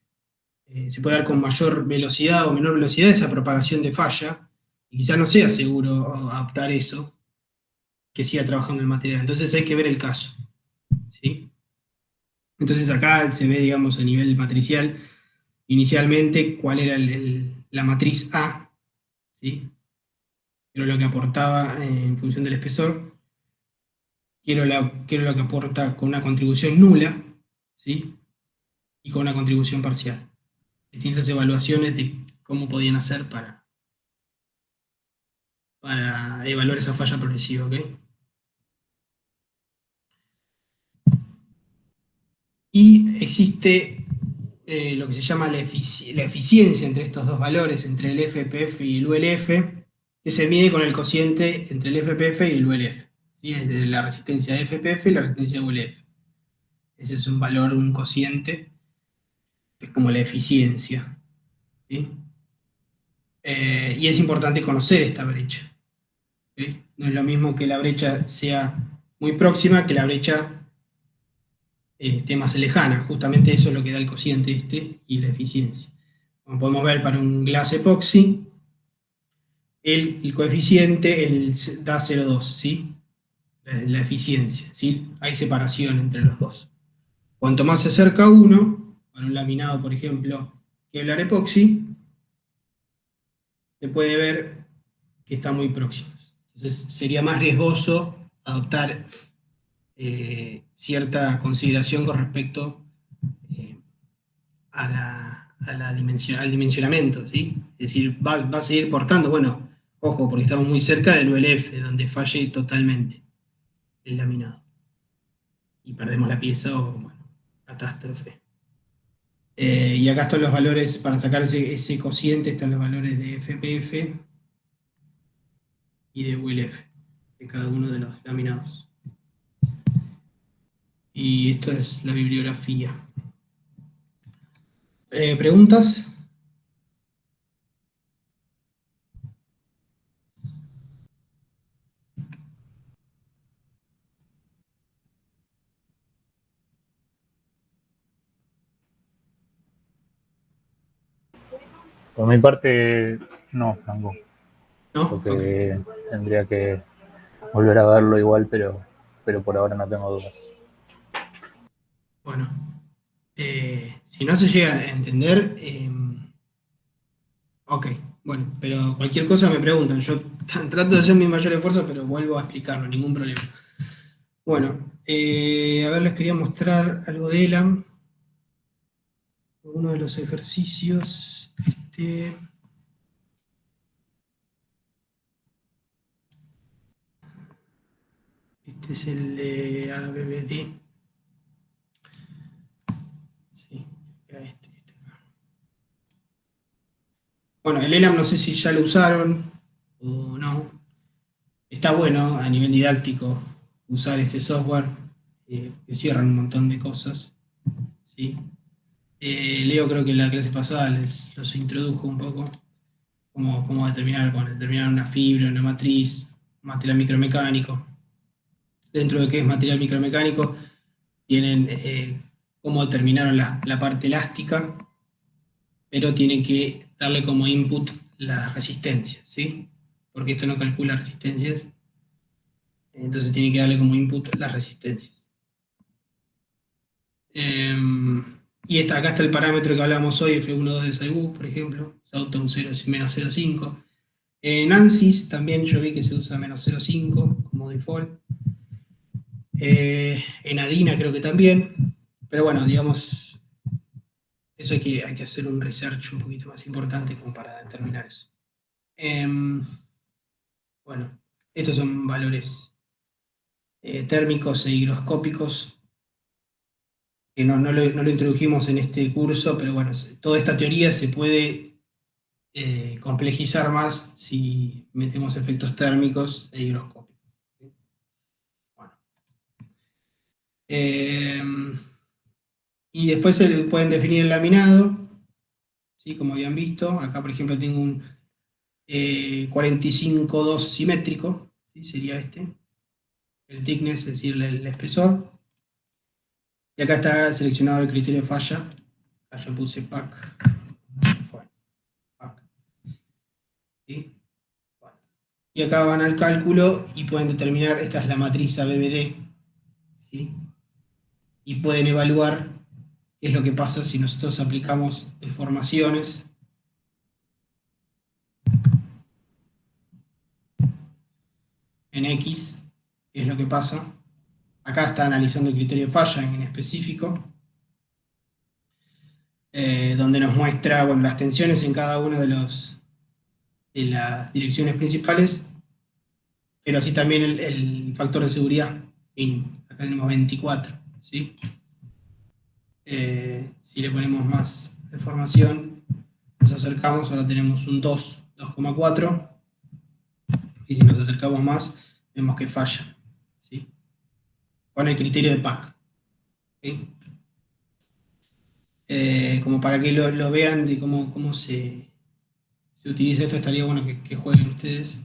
se puede dar con mayor velocidad o menor velocidad esa propagación de falla, y quizás no sea seguro adaptar eso, que siga trabajando el material. Entonces hay que ver el caso. ¿Sí? Entonces acá se ve, digamos, a nivel matricial, inicialmente cuál era la matriz A, ¿sí? Quiero lo que aportaba en función del espesor, quiero lo que aporta con una contribución nula, ¿sí? Y con una contribución parcial. Distintas evaluaciones de cómo podían hacer para evaluar esa falla progresiva, ¿ok? Y existe lo que se llama la eficiencia entre estos dos valores, entre el FPF y el ULF, que se mide con el cociente entre el FPF y el ULF. ¿Sí? Es de la resistencia de FPF y la resistencia de ULF. Ese es un valor, un cociente, que es como la eficiencia. ¿Sí? Y es importante conocer esta brecha. ¿Sí? No es lo mismo que la brecha sea muy próxima que la brecha esté más lejana. Justamente eso es lo que da el cociente y la eficiencia. Como podemos ver para un glass epoxy, el coeficiente da 0,2, ¿sí? La eficiencia, ¿sí? Hay separación entre los dos. Cuanto más se acerca uno, para un laminado, por ejemplo, Kevlar epoxi, se puede ver que están muy próximos. Entonces sería más riesgoso adoptar cierta consideración con respecto al dimensionamiento, ¿sí? Es decir, va a seguir portando, bueno, ojo, porque estamos muy cerca del ULF, donde falle totalmente el laminado. Y perdemos la pieza o, bueno, catástrofe. Y acá están los valores, para sacar ese cociente, están los valores de FPF y de ULF, de cada uno de los laminados. Y esto es la bibliografía. ¿Preguntas? Por mi parte, no, Franco. ¿No? Creo Ok. que tendría que volver a verlo igual, pero por ahora no tengo dudas. Bueno, si no se llega a entender, ok, bueno, pero cualquier cosa me preguntan. Yo trato de hacer mi mayor esfuerzo, pero vuelvo a explicarlo, ningún problema. Bueno, a ver, les quería mostrar algo de ELAM. Uno de los ejercicios. Este es el de ABBD. Sí, era este que está acá. Bueno, el ELAM no sé si ya lo usaron o no. Está bueno a nivel didáctico usar este software, que cierran un montón de cosas. ¿Sí? Leo creo que en la clase pasada los introdujo un poco cómo determinar una fibra, una matriz, material micromecánico. Dentro de qué es material micromecánico, tienen cómo determinaron la parte elástica, pero tienen que darle como input las resistencias, ¿sí? Porque esto no calcula resistencias, entonces tiene que darle como input las resistencias. Y acá está el parámetro que hablamos hoy, F12 de SAIBU, por ejemplo, se adopta un 0, menos 0,5. En ANSYS también yo vi que se usa menos 0,5 como default. En ADINA creo que también, pero bueno, digamos, eso hay que hacer un research un poquito más importante como para determinar eso. Bueno, estos son valores térmicos e higroscópicos, que no lo introdujimos en este curso, pero bueno, toda esta teoría se puede complejizar más si metemos efectos térmicos e higroscópicos. Bueno. Y después se pueden definir el laminado, ¿sí? Como habían visto. Acá, por ejemplo, tengo un 45-2 simétrico, ¿sí? Sería este. El thickness, es decir, el espesor. Y acá está seleccionado el criterio de falla. Acá yo puse PAC. ¿Sí? Bueno. Y acá van al cálculo y pueden determinar, esta es la matriz ABBD, ¿sí? Y pueden evaluar qué es lo que pasa si nosotros aplicamos deformaciones en X, qué es lo que pasa. Acá está analizando el criterio de falla en específico, donde nos muestra, bueno, las tensiones en cada una de las direcciones principales, pero así también el factor de seguridad mínimo. Acá tenemos 24, ¿sí? Si le ponemos más deformación, nos acercamos, ahora tenemos un 2,4. y si nos acercamos más, vemos que falla, ¿sí? Con el criterio de PAC, ¿sí? Como para que lo vean de cómo se utiliza esto, estaría bueno que jueguen ustedes.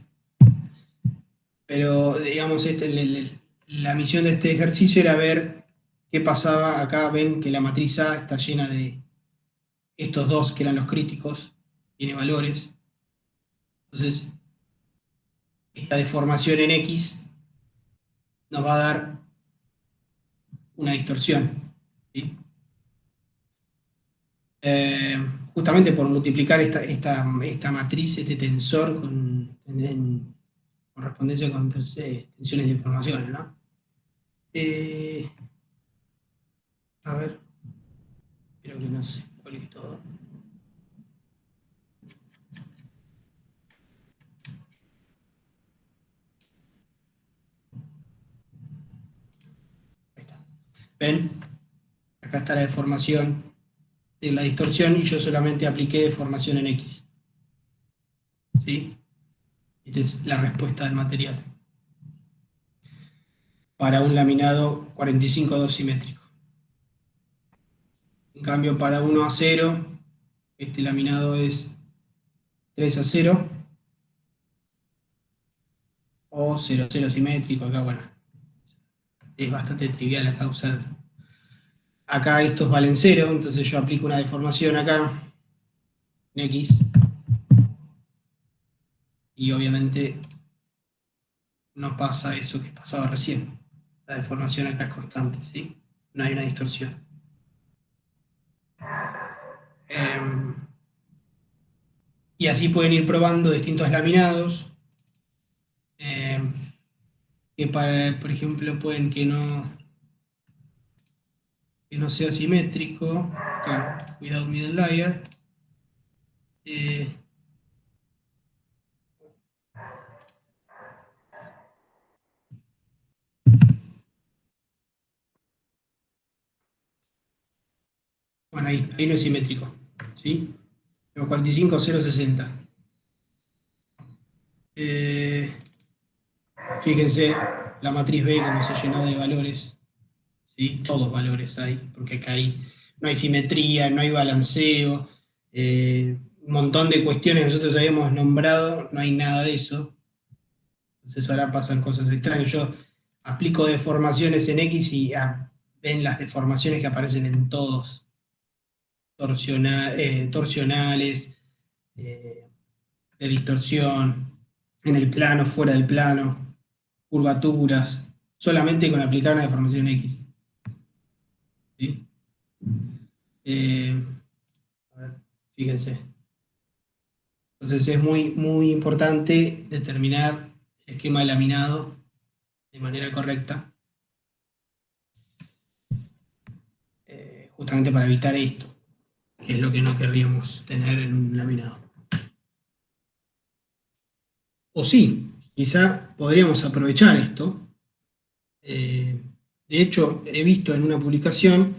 Pero, digamos, la misión de este ejercicio era ver qué pasaba. Acá ven que la matriz A está llena de estos dos que eran los críticos, tiene valores. Entonces, esta deformación en X nos va a dar una distorsión, ¿sí? Eh, Justamente por multiplicar esta matriz, este tensor en correspondencia con tensiones de informaciones, ¿no? A ver, creo que no sé cuál es todo. Ahí está. ¿Ven? Acá está la deformación de la distorsión y yo solamente apliqué deformación en X. ¿Sí? Esta es la respuesta del material para un laminado 45-2 simétrico. En cambio, para 1-0, este laminado es 3-0 o 0-0 simétrico. Acá, bueno, es bastante trivial acá usar. Acá estos valen 0, entonces yo aplico una deformación acá en X y obviamente no pasa eso que pasaba recién. La deformación acá es constante, ¿sí? No hay una distorsión. Y así pueden ir probando distintos laminados. Que por ejemplo, pueden que no sea simétrico. Acá, without middle layer. Bueno, ahí no es simétrico, ¿sí? Pero 45-0-60. Fíjense la matriz B como se llenó de valores, ¿sí? Todos valores hay, porque acá no hay simetría, no hay balanceo, un montón de cuestiones que nosotros habíamos nombrado, no hay nada de eso. Entonces ahora pasan cosas extrañas. Yo aplico deformaciones en X y ven las deformaciones que aparecen en todos. Torsionales, de distorsión, en el plano, fuera del plano, curvaturas, solamente con aplicar una deformación X. ¿Sí? A ver, fíjense. Entonces es muy, muy importante determinar el esquema de laminado de manera correcta, justamente para evitar esto, que es lo que no querríamos tener en un laminado. O sí, quizá podríamos aprovechar esto. De hecho, he visto en una publicación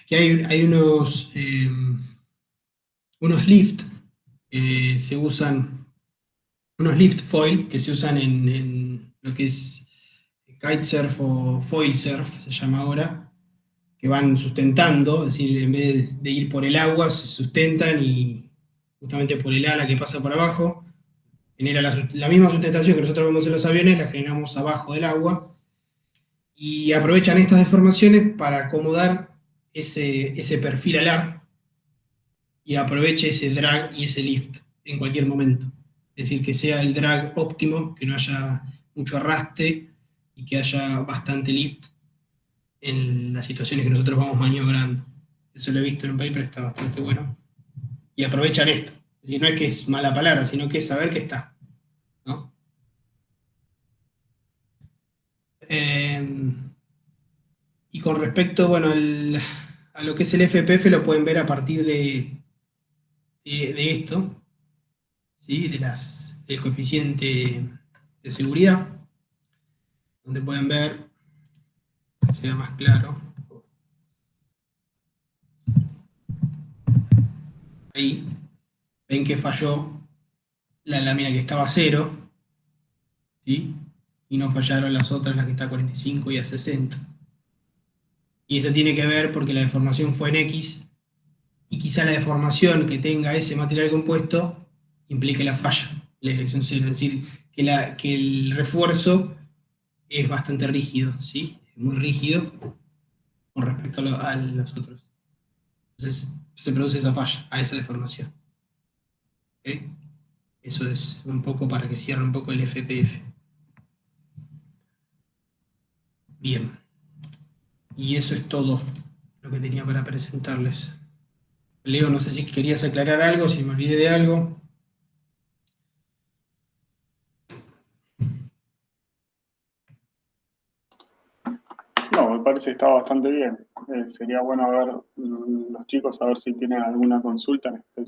que hay unos lift que se usan, unos lift foil que se usan en lo que es kitesurf o foil surf, se llama ahora, que van sustentando, es decir, en vez de ir por el agua, se sustentan y justamente por el ala que pasa por abajo, genera la misma sustentación que nosotros vemos en los aviones, la generamos abajo del agua, y aprovechan estas deformaciones para acomodar ese perfil alar y aproveche ese drag y ese lift en cualquier momento. Es decir, que sea el drag óptimo, que no haya mucho arrastre y que haya bastante lift en las situaciones que nosotros vamos maniobrando. Eso lo he visto en un paper, está bastante bueno. Y aprovechan esto. Es decir, no es que es mala palabra, sino que es saber que está, ¿no? Y con respecto, bueno, a lo que es el FPF, lo pueden ver a partir de esto, ¿sí? Del coeficiente de seguridad, donde pueden ver, que sea más claro, ahí ven que falló la lámina que estaba a 0, ¿sí? Y no fallaron las otras, las que está a 45 y a 60. Y eso tiene que ver porque la deformación fue en X y quizá la deformación que tenga ese material compuesto implique la falla, la dirección cero, es decir, que el refuerzo es bastante rígido, ¿sí? Muy rígido con respecto a los otros. Entonces se produce esa falla, a esa deformación. ¿Ok? Eso es un poco para que cierre un poco el FPF. Bien, y eso es todo lo que tenía para presentarles. Leo, no sé si querías aclarar algo, si me olvidé de algo. No, me parece que está bastante bien. Sería bueno ver los chicos a ver si tienen alguna consulta en especial.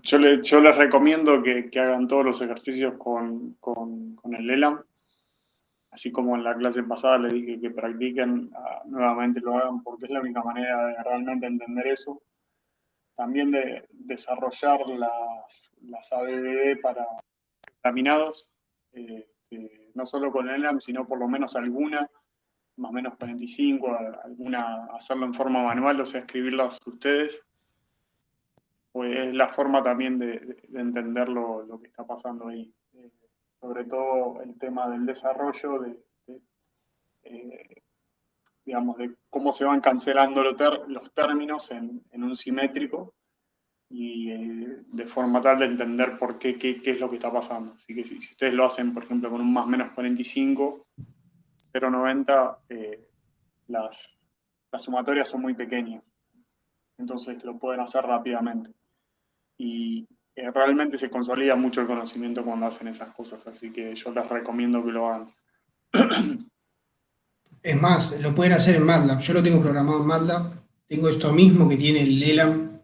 Yo les recomiendo que hagan todos los ejercicios con el ELAM. Así como en la clase pasada les dije que practiquen, nuevamente lo hagan porque es la única manera de realmente entender eso. También de desarrollar las ABBD para examinados, no solo con el ELAM, sino por lo menos alguna, más o menos 45, alguna hacerlo en forma manual, o sea, escribirlas ustedes, pues es la forma también de entender lo que está pasando ahí. Sobre todo el tema del desarrollo, digamos, de cómo se van cancelando los términos en un simétrico y de forma tal de entender por qué es lo que está pasando. Así que si ustedes lo hacen, por ejemplo, con un más menos 45, 0,90, las sumatorias son muy pequeñas, entonces lo pueden hacer rápidamente. Y realmente se consolida mucho el conocimiento cuando hacen esas cosas, así que yo les recomiendo que lo hagan. Es más, lo pueden hacer en MATLAB. Yo lo tengo programado en MATLAB. Tengo esto mismo que tiene el ELAM.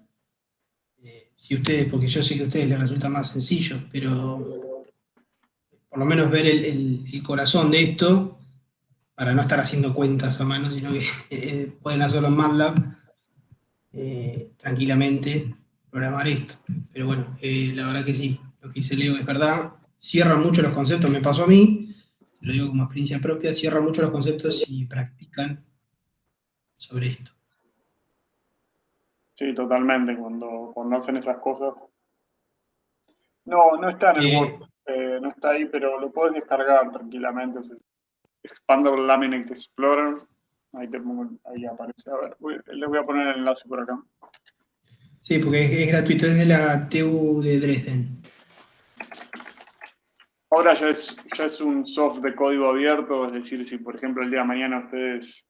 Si ustedes, porque yo sé que a ustedes les resulta más sencillo, pero por lo menos ver el corazón de esto, para no estar haciendo cuentas a mano, sino que pueden hacerlo en MATLAB tranquilamente, programar esto. Pero bueno, la verdad que sí, lo que dice Leo es verdad. Cierran mucho los conceptos, me pasó a mí, lo digo como experiencia propia, cierran mucho los conceptos y practican sobre esto. Sí, totalmente, cuando hacen esas cosas. No, no está en el Eh, Word, no está ahí, pero lo puedes descargar tranquilamente. O sea, Expander Laminate Explorer, ahí te pongo, ahí aparece. A ver, les voy a poner el enlace por acá. sí, porque es gratuito, es de la TU de Dresden. Ahora ya es un soft de código abierto, es decir, si por ejemplo el día de mañana ustedes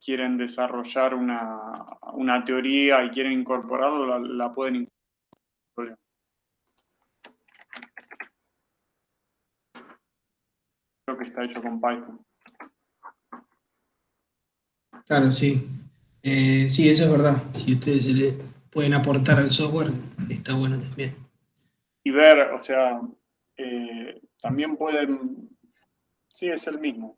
quieren desarrollar una teoría y quieren incorporarlo, la pueden incorporar. Creo que está hecho con Python. Claro, sí. Sí, eso es verdad. Si ustedes se le pueden aportar al software, está bueno también. Y ver, o sea, también pueden, sí, es el mismo.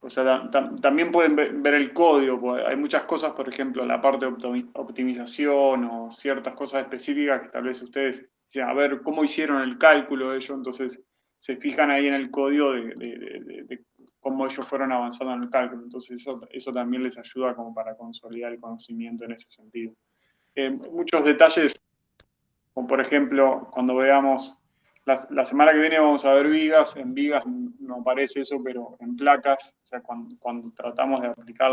O sea, también pueden ver el código, porque hay muchas cosas, por ejemplo, la parte de optimización o ciertas cosas específicas que tal vez ustedes dicen, a ver cómo hicieron el cálculo de ello, entonces se fijan ahí en el código de cómo ellos fueron avanzando en el cálculo. Entonces eso también les ayuda como para consolidar el conocimiento en ese sentido. Muchos detalles, como por ejemplo, cuando veamos, la semana que viene vamos a ver vigas, en vigas no aparece eso, pero en placas, o sea, cuando tratamos de aplicar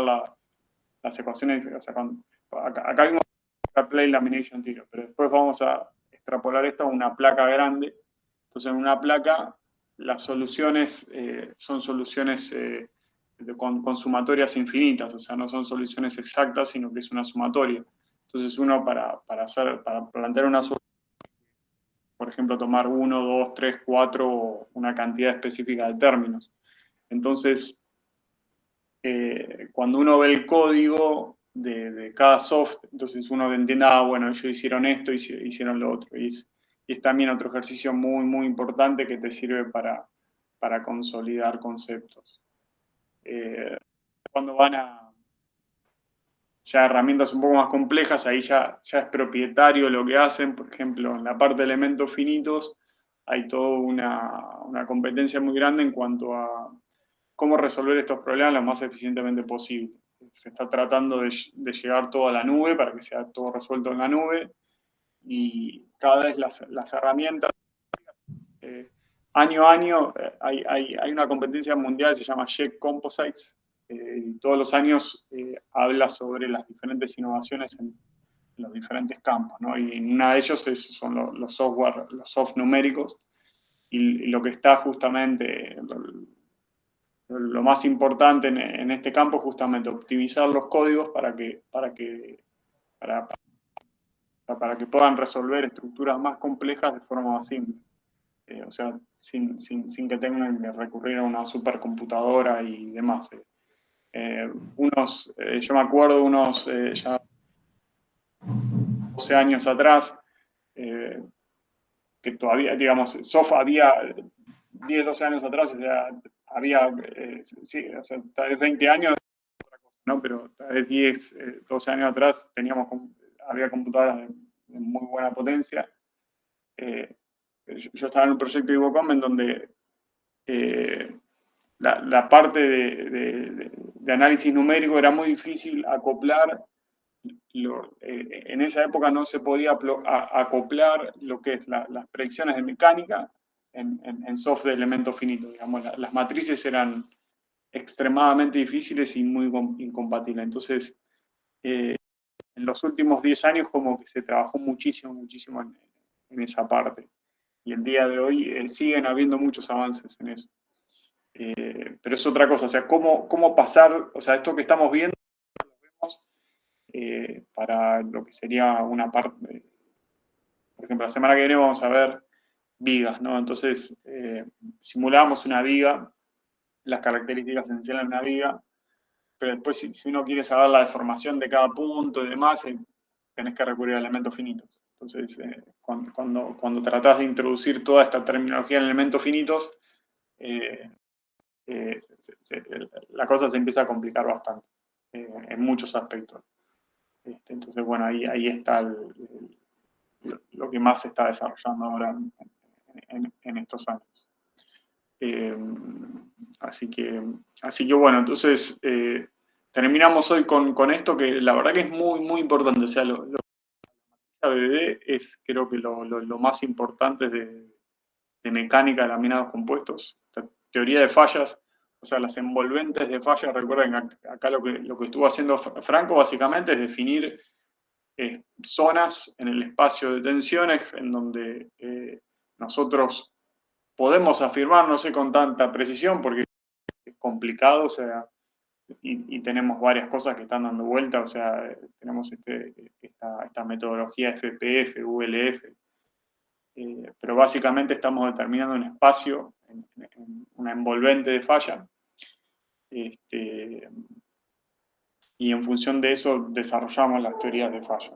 las ecuaciones, o sea, acá vimos la plane lamination tiro, pero después vamos a extrapolar esto a una placa grande. Entonces, en una placa, las soluciones son soluciones con sumatorias infinitas, o sea, no son soluciones exactas, sino que es una sumatoria. Entonces, uno para plantear una solución, por ejemplo, tomar 1, 2, 3, 4, una cantidad específica de términos. Entonces, cuando uno ve el código de cada soft, entonces uno entiende, bueno, ellos hicieron esto, hicieron lo otro. Y es también otro ejercicio muy, muy importante que te sirve para consolidar conceptos. Cuando van ya herramientas un poco más complejas, ahí ya es propietario lo que hacen. Por ejemplo, en la parte de elementos finitos hay toda una competencia muy grande en cuanto a cómo resolver estos problemas lo más eficientemente posible. Se está tratando de llegar todo a la nube para que sea todo resuelto en la nube, y cada vez las herramientas, año a año, hay una competencia mundial, se llama Check Composites, y todos los años habla sobre las diferentes innovaciones en los diferentes campos, ¿no? Y una de ellos son los soft numéricos, y lo que está justamente, lo más importante en este campo es justamente optimizar los códigos para que puedan resolver estructuras más complejas de forma más simple. O sea, sin que tengan que recurrir a una supercomputadora y demás. Yo me acuerdo ya 12 años atrás, que todavía, digamos, software había 10, 12 años atrás, o sea, había, sí, o sea, tal vez 20 años, ¿no? Pero tal vez 10, 12 años atrás había computadoras de muy buena potencia. Yo estaba en un proyecto de Ibocom en donde la parte de análisis numérico era muy difícil acoplar. En esa época no se podía acoplar lo que es las predicciones de mecánica en software de elementos finitos. Digamos, las matrices eran extremadamente difíciles y muy incompatibles. Entonces, en los últimos 10 años como que se trabajó muchísimo en esa parte. Y el día de hoy siguen habiendo muchos avances en eso. Pero es otra cosa, o sea, cómo pasar, o sea, esto que estamos viendo, lo vemos para lo que sería una parte, por ejemplo, la semana que viene vamos a ver vigas, ¿no? Entonces, simulamos una viga, las características esenciales de una viga, pero después si uno quiere saber la deformación de cada punto y demás, tenés que recurrir a elementos finitos. Entonces, cuando tratás de introducir toda esta terminología en elementos finitos, la cosa se empieza a complicar bastante en muchos aspectos. Entonces, bueno, ahí está lo que más se está desarrollando ahora en estos años. Así que bueno, entonces terminamos hoy con esto, que la verdad que es muy, muy importante. O sea, lo BBD es, creo que lo más importante de mecánica de laminados compuestos. La teoría de fallas, o sea, las envolventes de fallas. Recuerden, acá lo que estuvo haciendo Franco básicamente es definir zonas en el espacio de tensiones en donde nosotros podemos afirmar, no sé con tanta precisión porque es complicado, o sea, y tenemos varias cosas que están dando vuelta, o sea, tenemos esta metodología FPF, ULF, pero básicamente estamos determinando un espacio, en una envolvente de falla, y en función de eso desarrollamos las teorías de falla.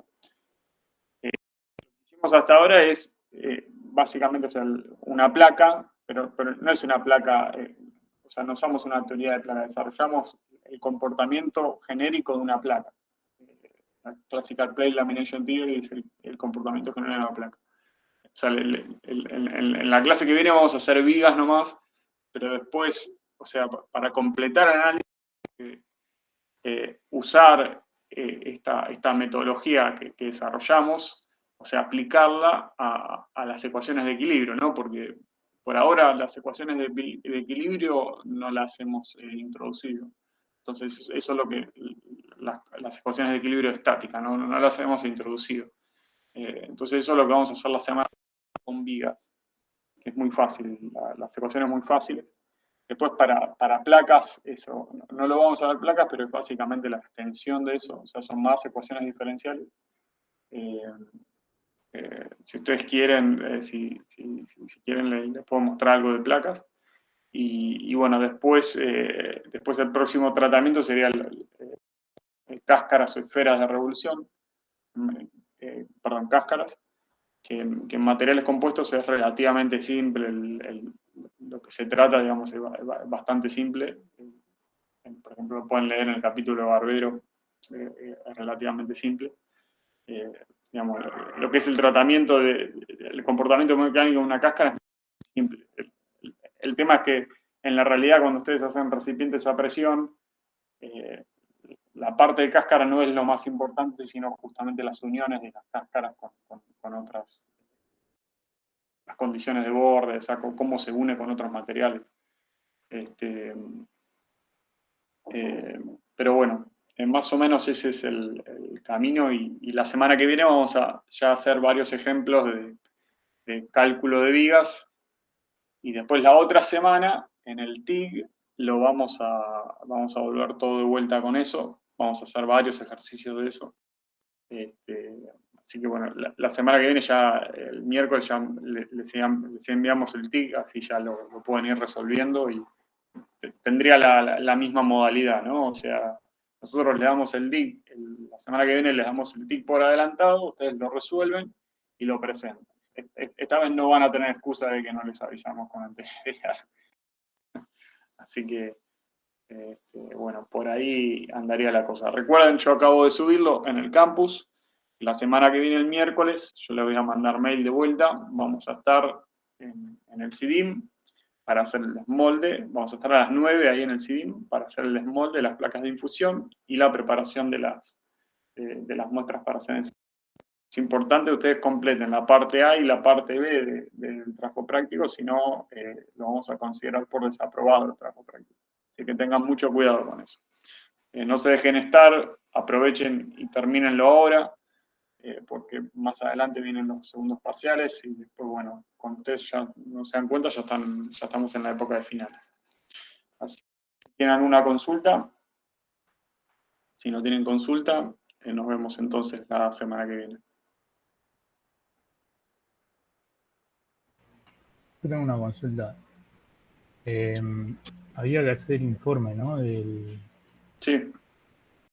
Lo que hicimos hasta ahora es básicamente, o sea, una placa, pero no es una placa, o sea, no usamos una teoría de placa, desarrollamos el comportamiento genérico de una placa. La Classical Plate Lamination Theory es el comportamiento general de una placa. O sea, en la clase que viene vamos a hacer vigas nomás, pero después, o sea, para completar el análisis, usar esta metodología que desarrollamos, o sea, aplicarla a las ecuaciones de equilibrio, ¿no? Porque por ahora las ecuaciones de equilibrio no las hemos introducido. Entonces, eso es lo que las ecuaciones de equilibrio estática, no las hemos introducido. Entonces, eso es lo que vamos a hacer la semana con vigas, que es muy fácil, las ecuaciones muy fáciles. Después para placas, eso, no lo vamos a ver placas, pero es básicamente la extensión de eso, o sea, son más ecuaciones diferenciales. Si ustedes quieren, si quieren, les puedo mostrar algo de placas. Y bueno, después el próximo tratamiento sería cáscaras o esferas de revolución, cáscaras, que en materiales compuestos es relativamente simple, lo que se trata, digamos, es bastante simple. Por ejemplo, lo pueden leer en el capítulo de Barbero, es relativamente simple. Digamos, lo que es el tratamiento el comportamiento mecánico de una cáscara es simple. El tema es que en la realidad cuando ustedes hacen recipientes a presión, la parte de cáscara no es lo más importante, sino justamente las uniones de las cáscaras con otras, las condiciones de borde, o sea, cómo se une con otros materiales. Pero bueno, más o menos ese es el camino y la semana que viene vamos a ya hacer varios ejemplos de cálculo de vigas y después la otra semana en el TIG vamos a volver todo de vuelta con eso, vamos a hacer varios ejercicios de eso. Así que bueno, la semana que viene ya, el miércoles ya les enviamos el TIG, así ya lo pueden ir resolviendo y tendría la misma modalidad, ¿no? O sea, nosotros le damos el TIC, la semana que viene les damos el TIC por adelantado, ustedes lo resuelven y lo presentan. Esta vez no van a tener excusa de que no les avisamos con anterioridad. Así que, bueno, por ahí andaría la cosa. Recuerden, yo acabo de subirlo en el campus. La semana que viene, el miércoles, yo le voy a mandar mail de vuelta. Vamos a estar en el CIDIM para hacer el desmolde. Vamos a estar a las 9 ahí en el CIDIM para hacer el desmolde de las placas de infusión y la preparación de las muestras para hacer. Es importante que ustedes completen la parte A y la parte B del trabajo práctico, si no, lo vamos a considerar por desaprobado el trabajo práctico. Así que tengan mucho cuidado con eso. No se dejen estar, aprovechen y termínenlo ahora, porque más adelante vienen los segundos parciales y después, bueno, cuando ustedes ya no se dan cuenta, ya estamos en la época de finales. Así que, ¿tienen alguna consulta? Si no tienen consulta, nos vemos entonces la semana que viene. Yo tengo una consulta. Había que hacer informe, ¿no? Sí.